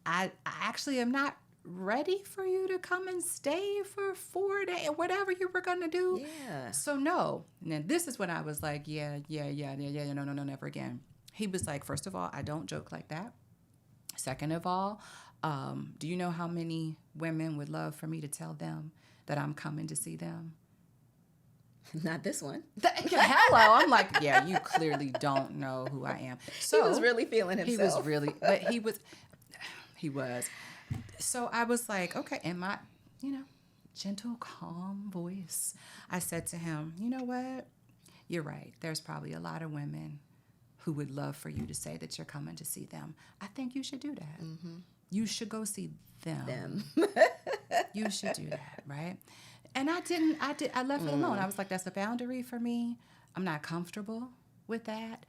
Speaker 2: I actually am not ready for you to come and stay for 4 days, whatever you were gonna do.
Speaker 1: Yeah.
Speaker 2: So no. And then this is when I was like, no, never again. He was like, first of all, I don't joke like that. Second of all, do you know how many women would love for me to tell them that I'm coming to see them?
Speaker 1: Not this one.
Speaker 2: Hello. I'm like, yeah, you clearly don't know who I am. So
Speaker 1: he was really feeling himself.
Speaker 2: He was. So I was like, okay, in my, gentle, calm voice, I said to him, you know what? You're right. There's probably a lot of women who would love for you to say that you're coming to see them. I think you should do that. Mm-hmm. You should go see them. You should do that, right? And I left it alone. I was like, that's a boundary for me. I'm not comfortable with that.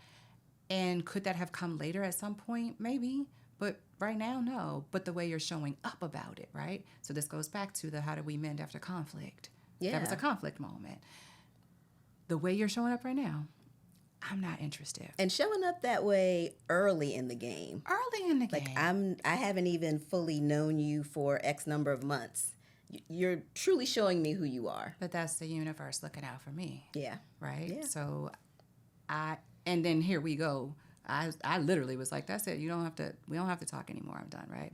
Speaker 2: And could that have come later at some point? Maybe. But right now, no. But the way you're showing up about it, right? So this goes back to the how do we mend after conflict?
Speaker 1: Yeah.
Speaker 2: That was a conflict moment. The way you're showing up right now, I'm not interested.
Speaker 1: And showing up that way early in the game.
Speaker 2: Early in the game.
Speaker 1: Like, I haven't even fully known you for X number of months. You're truly showing me who you are.
Speaker 2: But that's the universe looking out for me.
Speaker 1: Yeah.
Speaker 2: Right?
Speaker 1: Yeah.
Speaker 2: So and then here we go. I literally was like, that's it. We don't have to talk anymore. I'm done, right?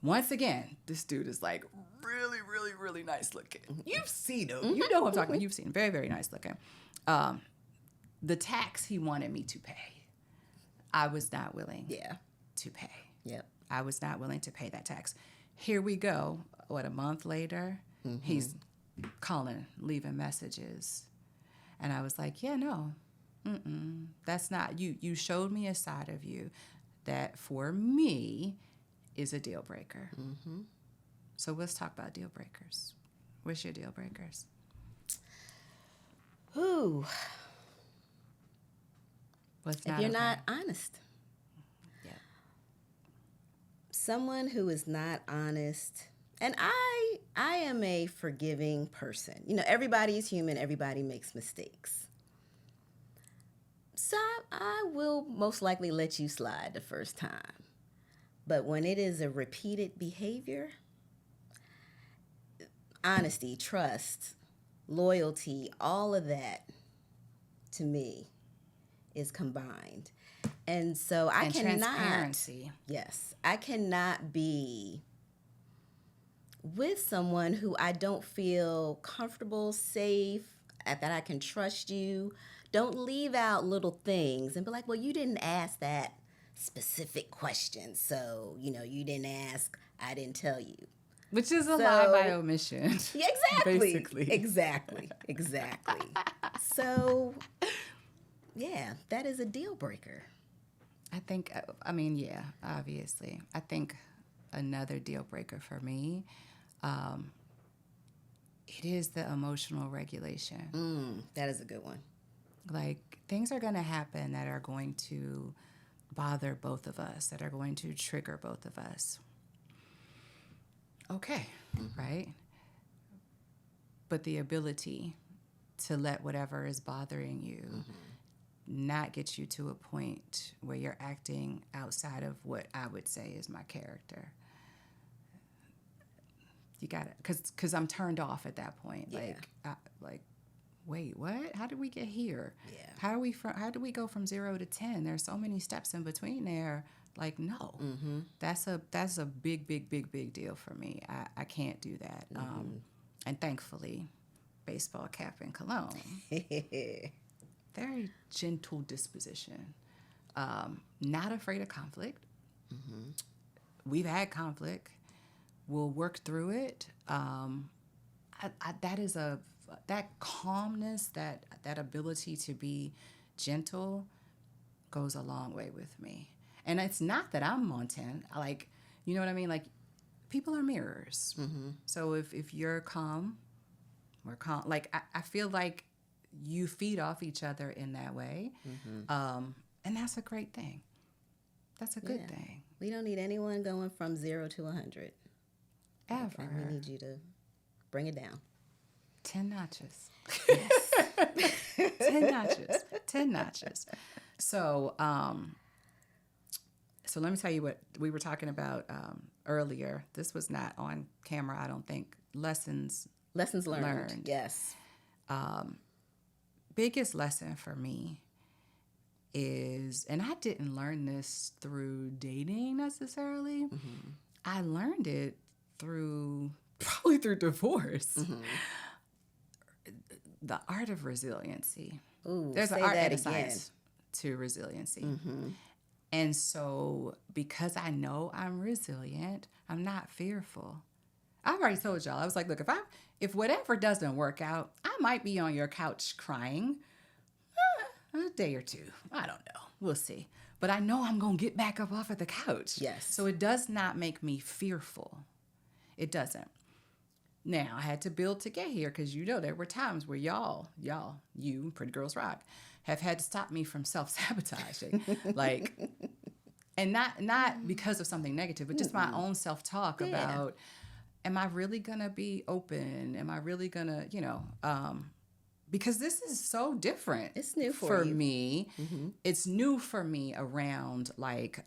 Speaker 2: Once again, this dude is like really, really, really nice looking. You've seen him. You know who I'm talking about. You've seen him. Very, very nice looking. The tax he wanted me to pay, I was not willing to pay.
Speaker 1: Yep.
Speaker 2: I was not willing to pay that tax. Here we go. What, a month later, he's calling, leaving messages. And I was like, yeah, no. That's not you. You showed me a side of you that for me is a deal breaker. Mm-hmm. So let's talk about deal breakers. What's your deal breakers?
Speaker 1: Ooh.
Speaker 2: What's
Speaker 1: if you're not honest.
Speaker 2: Yeah.
Speaker 1: Someone who is not honest. And I am a forgiving person. Everybody is human. Everybody makes mistakes. So I will most likely let you slide the first time. But when it is a repeated behavior, honesty, trust, loyalty, all of that, to me, is combined. And so I cannot...
Speaker 2: transparency.
Speaker 1: Yes. I cannot be with someone who I don't feel comfortable, safe, that I can trust you. Don't leave out little things and be like, well, you didn't ask that specific question. So, you didn't ask, I didn't tell you.
Speaker 2: Which is a lie by omission.
Speaker 1: Yeah, exactly.
Speaker 2: Basically.
Speaker 1: Exactly. So, yeah, that is a deal breaker.
Speaker 2: I think, yeah, obviously. I think another deal breaker for me, it is the emotional regulation.
Speaker 1: That is a good one.
Speaker 2: Like, things are going to happen that are going to bother both of us, that are going to trigger both of us. Okay, right? but the ability to let whatever is bothering you not get you to a point where you're acting outside of what I would say is my character. You got it, because I'm turned off at that point.
Speaker 1: Yeah.
Speaker 2: Like, wait, what? How did we get here?
Speaker 1: Yeah.
Speaker 2: How do we go from 0 to 10? There's so many steps in between there. Like, no, that's a big deal for me. I can't do that. And thankfully, baseball cap in Cologne, very gentle disposition, not afraid of conflict. We've had conflict. We'll work through it. That calmness, that ability to be gentle goes a long way with me. And it's not that I'm on 10. Like, you know what I mean? Like, people are mirrors. So if you're calm, we're calm. Like, I feel like you feed off each other in that way. And that's a great thing. That's a good thing.
Speaker 1: We don't need anyone going from 0 to 100.
Speaker 2: Ever.
Speaker 1: We need you to bring it down.
Speaker 2: 10 notches.
Speaker 1: Yes.
Speaker 2: 10 notches. So let me tell you what we were talking about earlier. This was not on camera, I don't think. Lessons learned.
Speaker 1: Yes.
Speaker 2: Biggest lesson for me is, and I didn't learn this through dating necessarily. I learned it probably through divorce. The art of resiliency.
Speaker 1: Ooh,
Speaker 2: there's an art and a science to resiliency. And so because I know I'm resilient, I'm not fearful. I've already told y'all, I was like, look, if whatever doesn't work out, I might be on your couch crying a day or two. I don't know. We'll see. But I know I'm going to get back up off of the couch.
Speaker 1: Yes.
Speaker 2: So it does not make me fearful. It doesn't. Now, I had to build to get here because, there were times where you, Pretty Girls Rock, have had to stop me from self-sabotaging. Like, and not because of something negative, but just my own self-talk about, am I really going to be open? Am I really going to, because this is so different.
Speaker 1: It's new for you.
Speaker 2: Me. It's new for me around, like,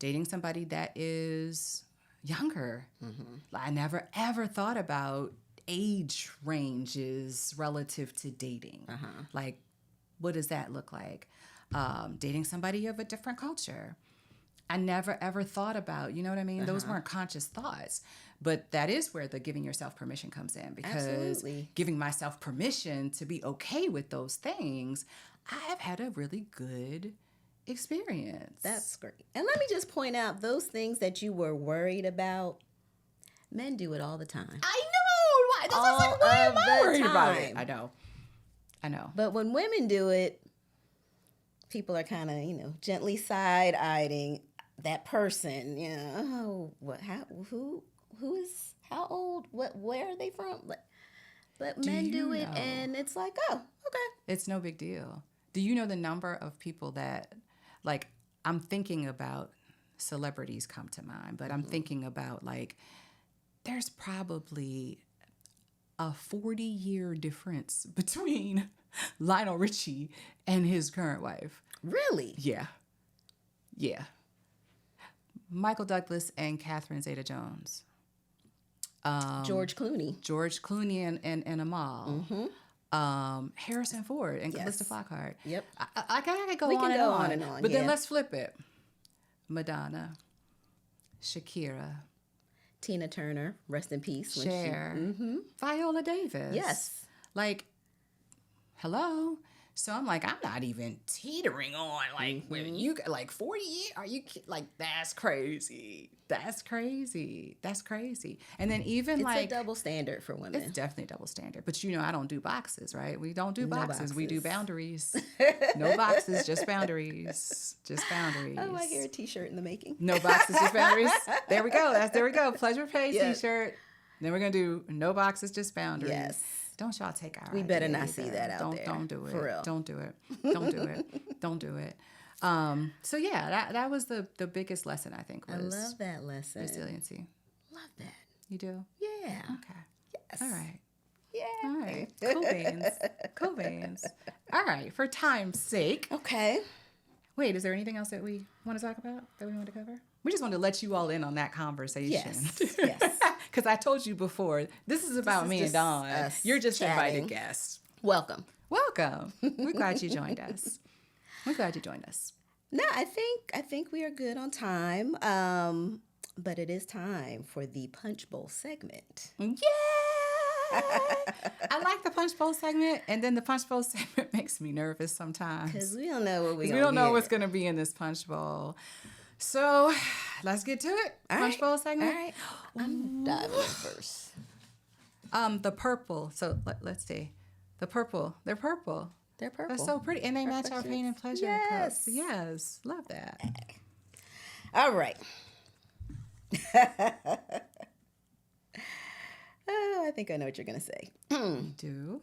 Speaker 2: dating somebody that is younger. I never ever thought about age ranges relative to dating. Like, what does that look like? Dating somebody of a different culture. I never ever thought about, you know what I mean? Those weren't conscious thoughts. But that is where the giving yourself permission comes in, because giving myself permission to be okay with those things, I have had a really good experience.
Speaker 1: That's great. And let me just point out, those things that you were worried about, men do it all the time.
Speaker 2: I know.
Speaker 1: All
Speaker 2: like, why am I worried about it?
Speaker 1: time.
Speaker 2: I know.
Speaker 1: But when women do it, people are kind of, gently side-eyeing that person. Oh, what? How? Who is? How old? What? Where are they from? But men do it, and it's like, oh, okay.
Speaker 2: It's no big deal. Do you know the number of people that, like, I'm thinking about, celebrities come to mind, but I'm thinking about, like, there's probably a 40-year difference between Lionel Richie and his current wife.
Speaker 1: Really?
Speaker 2: Yeah. Michael Douglas and Catherine Zeta-Jones.
Speaker 1: George Clooney.
Speaker 2: and Amal. Harrison Ford and Calista Flockhart.
Speaker 1: Yep.
Speaker 2: I could go
Speaker 1: We
Speaker 2: on
Speaker 1: can
Speaker 2: and
Speaker 1: go
Speaker 2: on.
Speaker 1: on and on,
Speaker 2: But then let's flip it. Madonna, Shakira,
Speaker 1: Tina Turner, rest in peace.
Speaker 2: Cher, Viola Davis.
Speaker 1: Yes.
Speaker 2: Like, hello. So I'm like, I'm not even teetering on, like, when you, like, 40 years, are you, like, that's crazy. And then even,
Speaker 1: it's
Speaker 2: like.
Speaker 1: It's a double standard for women.
Speaker 2: It's definitely double standard. But, I don't do boxes, right? We don't do boxes. We do boundaries. No boxes, just boundaries.
Speaker 1: Oh, I hear a t-shirt in the making.
Speaker 2: No boxes, just boundaries. There we go. Pleasure Pay t-shirt. Then we're going to do no boxes, just boundaries.
Speaker 1: Yes.
Speaker 2: Don't y'all take our
Speaker 1: We better
Speaker 2: idea
Speaker 1: not
Speaker 2: either.
Speaker 1: see that out there.
Speaker 2: Don't do it.
Speaker 1: For real.
Speaker 2: Don't do it. Don't do it. So yeah, that was the biggest lesson, I think, was
Speaker 1: I love that lesson.
Speaker 2: resiliency.
Speaker 1: Love that.
Speaker 2: You do?
Speaker 1: Yeah.
Speaker 2: Okay.
Speaker 1: Yes.
Speaker 2: All right.
Speaker 1: Yeah.
Speaker 2: All right. Cool beans. Cool beans. All right. For time's sake.
Speaker 1: Okay.
Speaker 2: Wait, is there anything else that we want to talk about that we want to cover? We just wanted to let you all in on that conversation.
Speaker 1: Yes. Yes.
Speaker 2: Because I told you before, this is about me and Dawn. You're just
Speaker 1: chatting.
Speaker 2: invited guests.
Speaker 1: Welcome.
Speaker 2: Welcome. We're glad you joined us. We're glad you joined us.
Speaker 1: No, I think we are good on time. But it is time for the Punchbowl segment.
Speaker 2: Yeah. I like the Punchbowl segment, and then the Punchbowl segment makes me nervous sometimes.
Speaker 1: Because we don't know what
Speaker 2: we don't know what's going to be in this Punchbowl. So let's get to it. Punchbowl segment.
Speaker 1: All right. I'm diving in first.
Speaker 2: The purple. So let's see. The purple. They're purple.
Speaker 1: They're purple.
Speaker 2: That's so pretty. And they match our pain and pleasure cups.
Speaker 1: Yes.
Speaker 2: Yes. Love that.
Speaker 1: All right. Oh, I think I know what you're going to say.
Speaker 2: You do?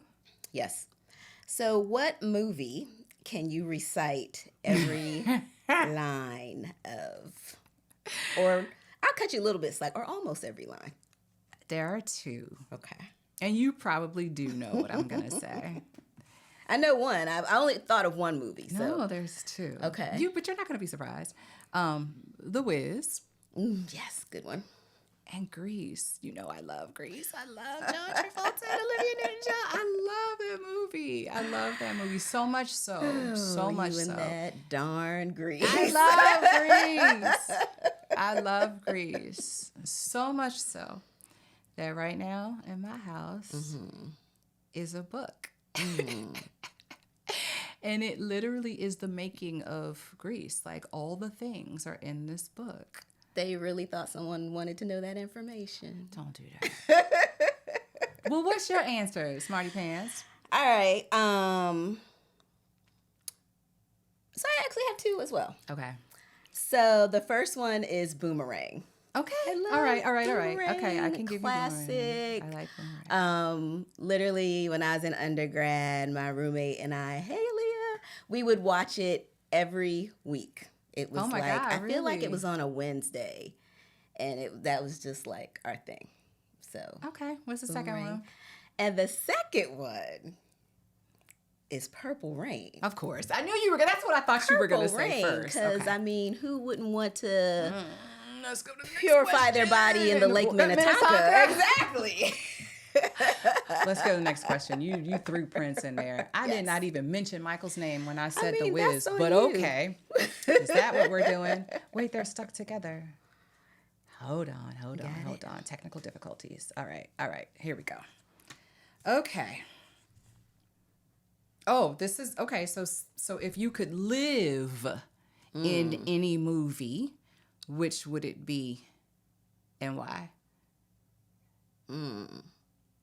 Speaker 1: Yes. So what movie can you recite every line of? Or I'll cut you a little bit slack, or almost every line.
Speaker 2: There are two.
Speaker 1: Okay.
Speaker 2: And you probably do know what I'm going to say.
Speaker 1: I know one. I only thought of one movie. So.
Speaker 2: No, there's two.
Speaker 1: Okay.
Speaker 2: But you're not going to be surprised. The Wiz.
Speaker 1: Yes, good one.
Speaker 2: And Grease. You know I love Grease. I love John Travolta and Olivia Newton-John. I love that movie. I love that movie so much so. So much
Speaker 1: you and
Speaker 2: so.
Speaker 1: that darn Grease.
Speaker 2: I love Grease. I love Grease. So much so that right now in my house is a book. And it literally is the making of Grease. Like all the things are in this book.
Speaker 1: They really thought someone wanted to know that information.
Speaker 2: Don't do that. Well, what's your answer, Smarty Pants?
Speaker 1: All right. So I actually have two as well.
Speaker 2: Okay.
Speaker 1: So the first one is Boomerang.
Speaker 2: Okay.
Speaker 1: I
Speaker 2: All right.
Speaker 1: love
Speaker 2: Okay, I can give
Speaker 1: classic.
Speaker 2: you Boomerang. I like Boomerang.
Speaker 1: Literally, when I was in undergrad, my roommate and I, hey, Leah, we would watch it every week. It was
Speaker 2: God,
Speaker 1: I feel like
Speaker 2: really?
Speaker 1: it was on a Wednesday, and that was just like our thing. So
Speaker 2: Okay. What's the second one?
Speaker 1: And the second one is Purple Rain.
Speaker 2: Of course. I knew you were going to. That's what I thought you were going to say first.
Speaker 1: Because,
Speaker 2: Okay.
Speaker 1: I mean, who wouldn't want to
Speaker 2: Let's go to the next
Speaker 1: purify their
Speaker 2: question.
Speaker 1: body in the Lake Minnetonka? Exactly.
Speaker 2: Let's go to the next question. You threw Prince in there. I did not even mention Michael's name when I said
Speaker 1: mean,
Speaker 2: The Wiz,
Speaker 1: that's on
Speaker 2: but
Speaker 1: you.
Speaker 2: okay. Is that what we're doing? Wait, they're stuck together. Hold on. Technical difficulties. All right. Here we go. Okay. Oh, this is okay. So if you could live in any movie, which would it be and why?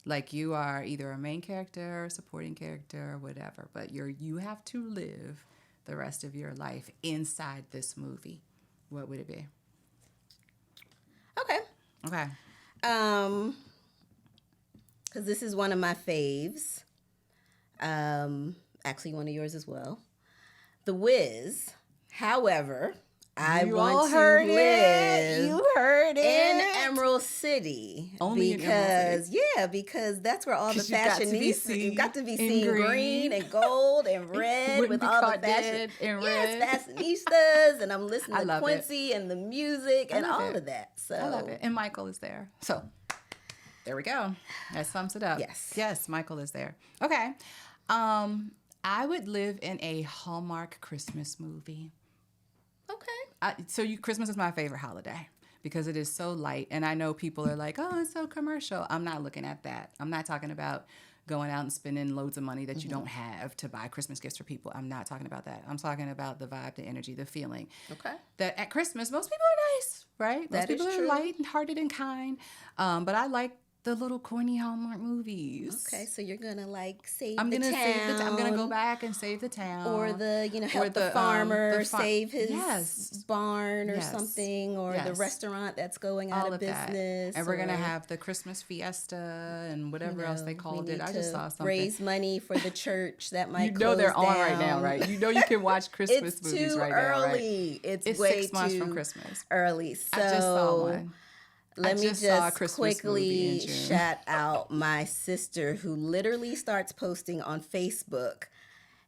Speaker 2: Like you are either a main character, a supporting character, or whatever, but you have to live the rest of your life inside this movie. What would it be?
Speaker 1: Okay.
Speaker 2: Okay.
Speaker 1: Because this is one of my faves. Actually, one of yours as well. The Wiz. However, I want to live
Speaker 2: You heard it.
Speaker 1: in Emerald City.
Speaker 2: Only in Emerald City.
Speaker 1: Because that's where all the
Speaker 2: 'Cause you got to be
Speaker 1: fashionistas
Speaker 2: seen
Speaker 1: got to be
Speaker 2: in
Speaker 1: seen green and gold and red
Speaker 2: Wouldn't
Speaker 1: with
Speaker 2: be
Speaker 1: all the
Speaker 2: caught
Speaker 1: fashion.
Speaker 2: dead in
Speaker 1: Yes,
Speaker 2: red.
Speaker 1: fashionistas, and I'm listening
Speaker 2: I
Speaker 1: to
Speaker 2: love
Speaker 1: Quincy and the music and
Speaker 2: love
Speaker 1: all
Speaker 2: it.
Speaker 1: of that. So
Speaker 2: I love it. And Michael is there. So there we go. That sums it up.
Speaker 1: Yes.
Speaker 2: Yes, Michael is there. Okay. I would live in a Hallmark Christmas movie.
Speaker 1: Okay.
Speaker 2: Christmas is my favorite holiday because it is so light. And I know people are like, oh, it's so commercial. I'm not looking at that. I'm not talking about going out and spending loads of money that you don't have to buy Christmas gifts for people. I'm not talking about that. I'm talking about the vibe, the energy, the feeling.
Speaker 1: Okay.
Speaker 2: That at Christmas, most people are nice, right? Most
Speaker 1: That is
Speaker 2: people are
Speaker 1: true.
Speaker 2: light-hearted and kind. But I like the little corny Hallmark movies.
Speaker 1: Okay, so you're gonna save
Speaker 2: I'm
Speaker 1: the
Speaker 2: gonna
Speaker 1: town.
Speaker 2: save the town. I'm gonna go back and save the town.
Speaker 1: Or help
Speaker 2: Or
Speaker 1: the farmer
Speaker 2: the
Speaker 1: save his
Speaker 2: yes.
Speaker 1: barn or
Speaker 2: Yes.
Speaker 1: something, or the
Speaker 2: Yes.
Speaker 1: restaurant that's going out
Speaker 2: all
Speaker 1: of
Speaker 2: that.
Speaker 1: business.
Speaker 2: And we're gonna
Speaker 1: or,
Speaker 2: have the Christmas fiesta and whatever else they
Speaker 1: we
Speaker 2: called it.
Speaker 1: need
Speaker 2: I just
Speaker 1: to
Speaker 2: saw something.
Speaker 1: raise money for the church that might
Speaker 2: You know they're
Speaker 1: close
Speaker 2: on right now,
Speaker 1: down.
Speaker 2: right? You know you can watch Christmas
Speaker 1: It's
Speaker 2: movies
Speaker 1: too
Speaker 2: right now, right?
Speaker 1: early. It's
Speaker 2: It's
Speaker 1: way
Speaker 2: 6 months
Speaker 1: too
Speaker 2: from Christmas.
Speaker 1: early. So
Speaker 2: I just saw one.
Speaker 1: Let me
Speaker 2: just saw a
Speaker 1: just
Speaker 2: Christmas movie in
Speaker 1: quickly
Speaker 2: June.
Speaker 1: shout out my sister who literally starts posting on Facebook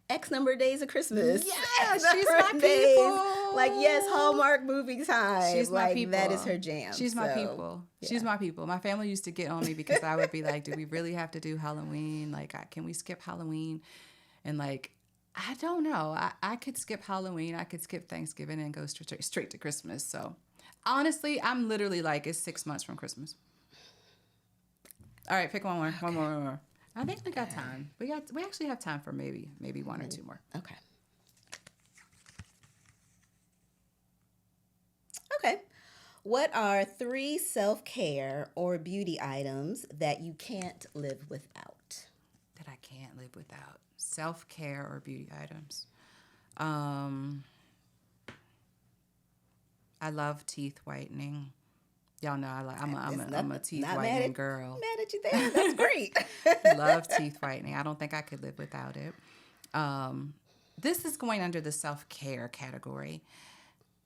Speaker 1: X number of days of Christmas.
Speaker 2: Yeah,
Speaker 1: X
Speaker 2: she's
Speaker 1: number
Speaker 2: my
Speaker 1: of days.
Speaker 2: people.
Speaker 1: Like, yes, Hallmark movie time.
Speaker 2: She's my
Speaker 1: like,
Speaker 2: people.
Speaker 1: that is her jam.
Speaker 2: She's my
Speaker 1: So,
Speaker 2: people.
Speaker 1: yeah.
Speaker 2: She's my people. My family used to get on me because I would be like, do we really have to do Halloween? Like, can we skip Halloween? And like, I don't know. I could skip Halloween. I could skip Thanksgiving and go straight to Christmas. So honestly, I'm literally like, it's 6 months from Christmas. All right, pick one more. Okay. One more. I think we got time. We actually have time for maybe one or two more.
Speaker 1: Okay. Okay. What are 3 self-care or beauty items that you can't live without?
Speaker 2: That I can't live without. Self-care or beauty items. I love teeth whitening. Y'all know I'm a teeth whitening girl.
Speaker 1: Mad at you there. That's great.
Speaker 2: Love teeth whitening. I don't think I could live without it. This is going under the self-care category.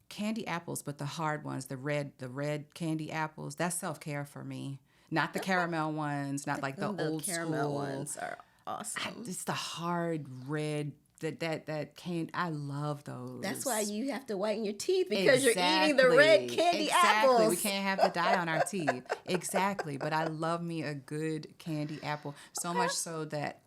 Speaker 2: Candy apples, but the hard ones, the red candy apples. That's self-care for me. Not the caramel ones. Not like the old
Speaker 1: caramel
Speaker 2: school
Speaker 1: ones are awesome.
Speaker 2: It's the hard red that candy. I love those.
Speaker 1: That's why you have to whiten your teeth because you're eating the red candy apples.
Speaker 2: We can't have the dye on our teeth. Exactly. But I love me a good candy apple. So much so that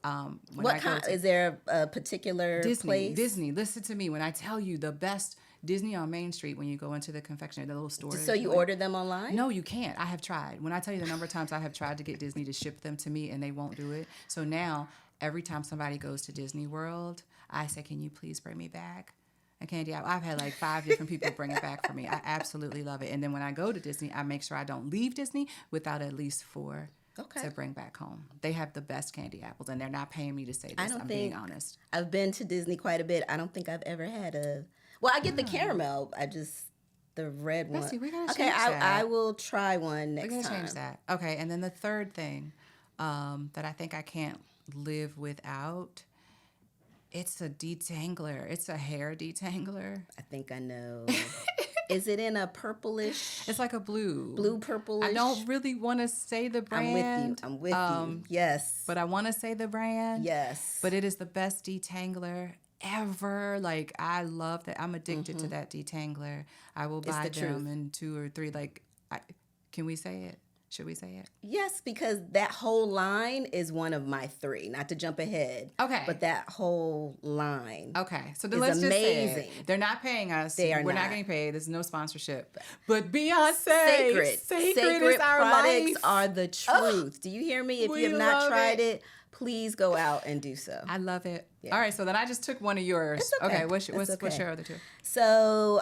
Speaker 1: is there a particular place?
Speaker 2: Disney. Listen to me when I tell you the best Disney on Main Street when you go into the confectionery, the little store.
Speaker 1: So you order them online?
Speaker 2: No, you can't. I have tried. When I tell you the number of times I have tried to get Disney to ship them to me and they won't do it. So now every time somebody goes to Disney World, I say, can you please bring me back a candy apple? I've had like 5 different people bring it back for me. I absolutely love it. And then when I go to Disney, I make sure I don't leave Disney without at least 4 to bring back home. They have the best candy apples, and they're not paying me to say this. I'm being honest.
Speaker 1: I've been to Disney quite a bit. I don't think I've ever had well, I get the caramel. The red one.
Speaker 2: Bessie, we gotta
Speaker 1: okay,
Speaker 2: change that.
Speaker 1: I will try one next time.
Speaker 2: We're gonna change that. Okay, and then the third thing that I think I can't live without, it's a detangler. It's a hair detangler.
Speaker 1: I think I know. Is it in a purplish?
Speaker 2: It's like a blue.
Speaker 1: Blue purplish.
Speaker 2: I don't really want to say the brand.
Speaker 1: I'm with you. Yes.
Speaker 2: But I want to say the brand.
Speaker 1: Yes.
Speaker 2: But it is the best detangler ever. Like, I love that. I'm addicted to that detangler. I will buy them in 2 or 3. Like, can we say it? Should we say it?
Speaker 1: Yes, because that whole line is one of my 3. Not to jump ahead.
Speaker 2: Okay.
Speaker 1: But that whole line.
Speaker 2: Okay. So then let's just say
Speaker 1: amazing.
Speaker 2: They're not paying us. We're
Speaker 1: We're
Speaker 2: not getting paid. There's no sponsorship. But Beyonce. Sacred
Speaker 1: is our
Speaker 2: products
Speaker 1: life. Are the truth. Do you hear me? If you have not tried it, please go out and do so.
Speaker 2: I love it. Yeah. All right, so then I just took one of yours.
Speaker 1: It's okay.
Speaker 2: What's your other 2?
Speaker 1: So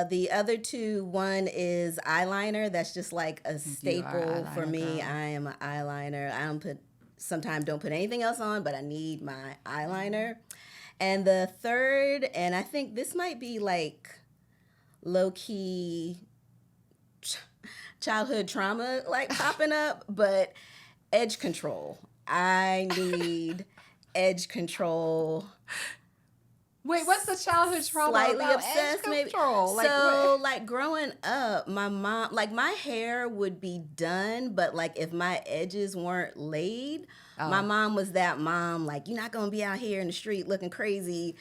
Speaker 1: the other 2, one is eyeliner. That's just like a staple for me.
Speaker 2: Girl.
Speaker 1: I am an eyeliner. Sometimes don't put anything else on, but I need my eyeliner. And the third, and I think this might be like low-key childhood trauma like popping up, but edge control. I need edge control.
Speaker 2: Wait, what's the childhood trauma
Speaker 1: Slightly
Speaker 2: about
Speaker 1: obsessed,
Speaker 2: edge
Speaker 1: maybe.
Speaker 2: control?
Speaker 1: Like growing up, my mom, like my hair would be done, but like if my edges weren't laid, my mom was that mom. Like, you're not gonna be out here in the street looking crazy.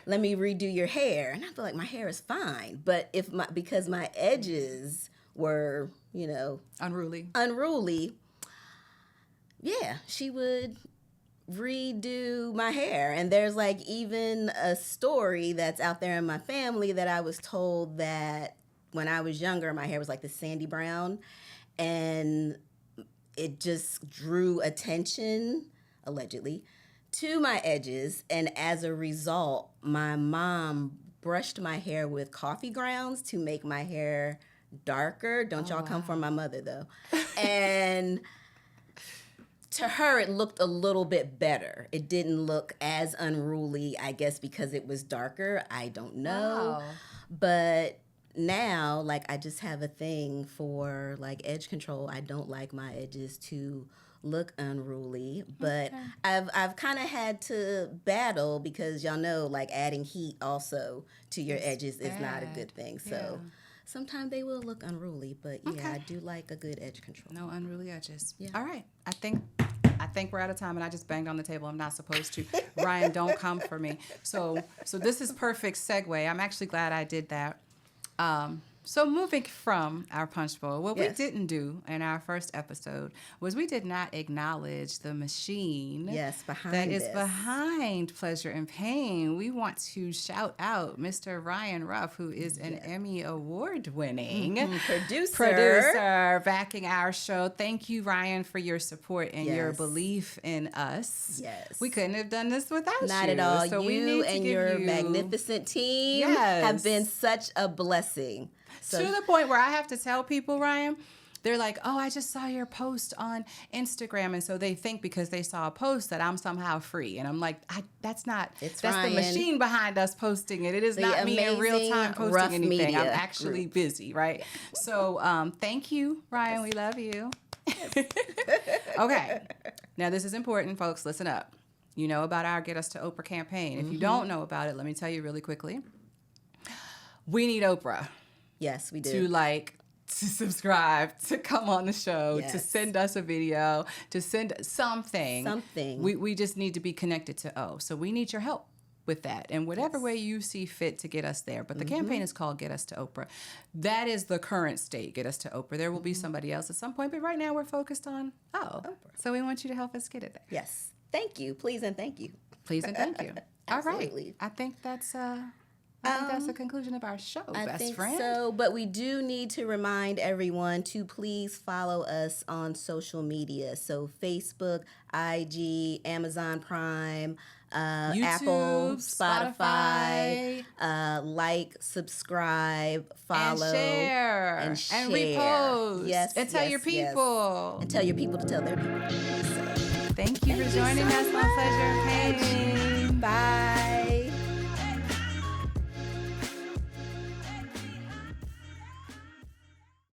Speaker 1: Let me redo your hair, and I feel like my hair is fine, but because my edges were, unruly. Yeah, she would redo my hair. And there's like even a story that's out there in my family that I was told that when I was younger, my hair was like the sandy brown, and it just drew attention, allegedly, to my edges. And as a result, my mom brushed my hair with coffee grounds to make my hair darker. Don't y'all come from my mother, though. And to her, it looked a little bit better. It didn't look as unruly, I guess, because it was darker. I don't know.
Speaker 2: Wow.
Speaker 1: But now, like, I just have a thing for, like, edge control. I don't like my edges to look unruly. But I've kind of had to battle because y'all know, like, adding heat also to your edges is not a good thing. sometimes they will look unruly, but yeah,
Speaker 2: Okay.
Speaker 1: I do like a good edge control.
Speaker 2: No unruly edges.
Speaker 1: Yeah.
Speaker 2: All right. I think we're out of time, and I just banged on the table. I'm not supposed to. Ryan, don't come for me. So this is perfect segue. I'm actually glad I did that. So moving from our Punchbowl, what
Speaker 1: Yes.
Speaker 2: we didn't do in our first episode was we did not acknowledge the machine
Speaker 1: Yes, behind
Speaker 2: that is
Speaker 1: this.
Speaker 2: behind Pleasure and Pain. We want to shout out Mr. Ryan Ruff, who is an Emmy Award-winning producer backing our show. Thank you, Ryan, for your support and your
Speaker 1: Yes.
Speaker 2: belief in us.
Speaker 1: Yes.
Speaker 2: We couldn't have done this without
Speaker 1: Not
Speaker 2: you.
Speaker 1: at all.
Speaker 2: So we
Speaker 1: You
Speaker 2: need to
Speaker 1: and
Speaker 2: give
Speaker 1: your
Speaker 2: you
Speaker 1: magnificent team
Speaker 2: Yes.
Speaker 1: have been such a blessing. So
Speaker 2: to the point where I have to tell people, Ryan, they're like, oh, I just saw your post on Instagram. And so they think because they saw a post that I'm somehow free. And I'm like, that's not,
Speaker 1: It's
Speaker 2: that's
Speaker 1: Ryan.
Speaker 2: the machine behind us posting it. It is
Speaker 1: The
Speaker 2: not me in real
Speaker 1: amazing
Speaker 2: time posting
Speaker 1: Ruff
Speaker 2: anything. I'm
Speaker 1: Media
Speaker 2: actually
Speaker 1: group.
Speaker 2: busy, right? So thank you, Ryan. We love you. Okay. Now, this is important, folks. Listen up. You know about our Get Us to Oprah campaign. If you don't know about it, let me tell you really quickly. We need Oprah
Speaker 1: yes, we do.
Speaker 2: to subscribe, to come on the show, to
Speaker 1: Yes.
Speaker 2: send us a video, to send something.
Speaker 1: Something.
Speaker 2: We just need to be connected to O. So we need your help with that in whatever way you see fit to get us there. But the campaign is called Get Us to Oprah. That is the current state, Get Us to Oprah. There will be somebody else at some point, but right now we're focused on Oprah. So we want you to help us get it there.
Speaker 1: Yes. Thank you. Please and thank you.
Speaker 2: Please and thank you. All right.
Speaker 1: Absolutely.
Speaker 2: I think that's the conclusion of our show,
Speaker 1: I
Speaker 2: best
Speaker 1: think
Speaker 2: friend.
Speaker 1: so, but we do need to remind everyone to please follow us on social media. So Facebook, IG, Amazon Prime,
Speaker 2: YouTube,
Speaker 1: Apple, Spotify. Like, subscribe, follow,
Speaker 2: and share
Speaker 1: and
Speaker 2: repost.
Speaker 1: Yes,
Speaker 2: and tell
Speaker 1: yes,
Speaker 2: your
Speaker 1: yes.
Speaker 2: people.
Speaker 1: And tell your people to tell their people. So,
Speaker 2: Thank you for joining us on Pleasure and Pain.
Speaker 1: Bye.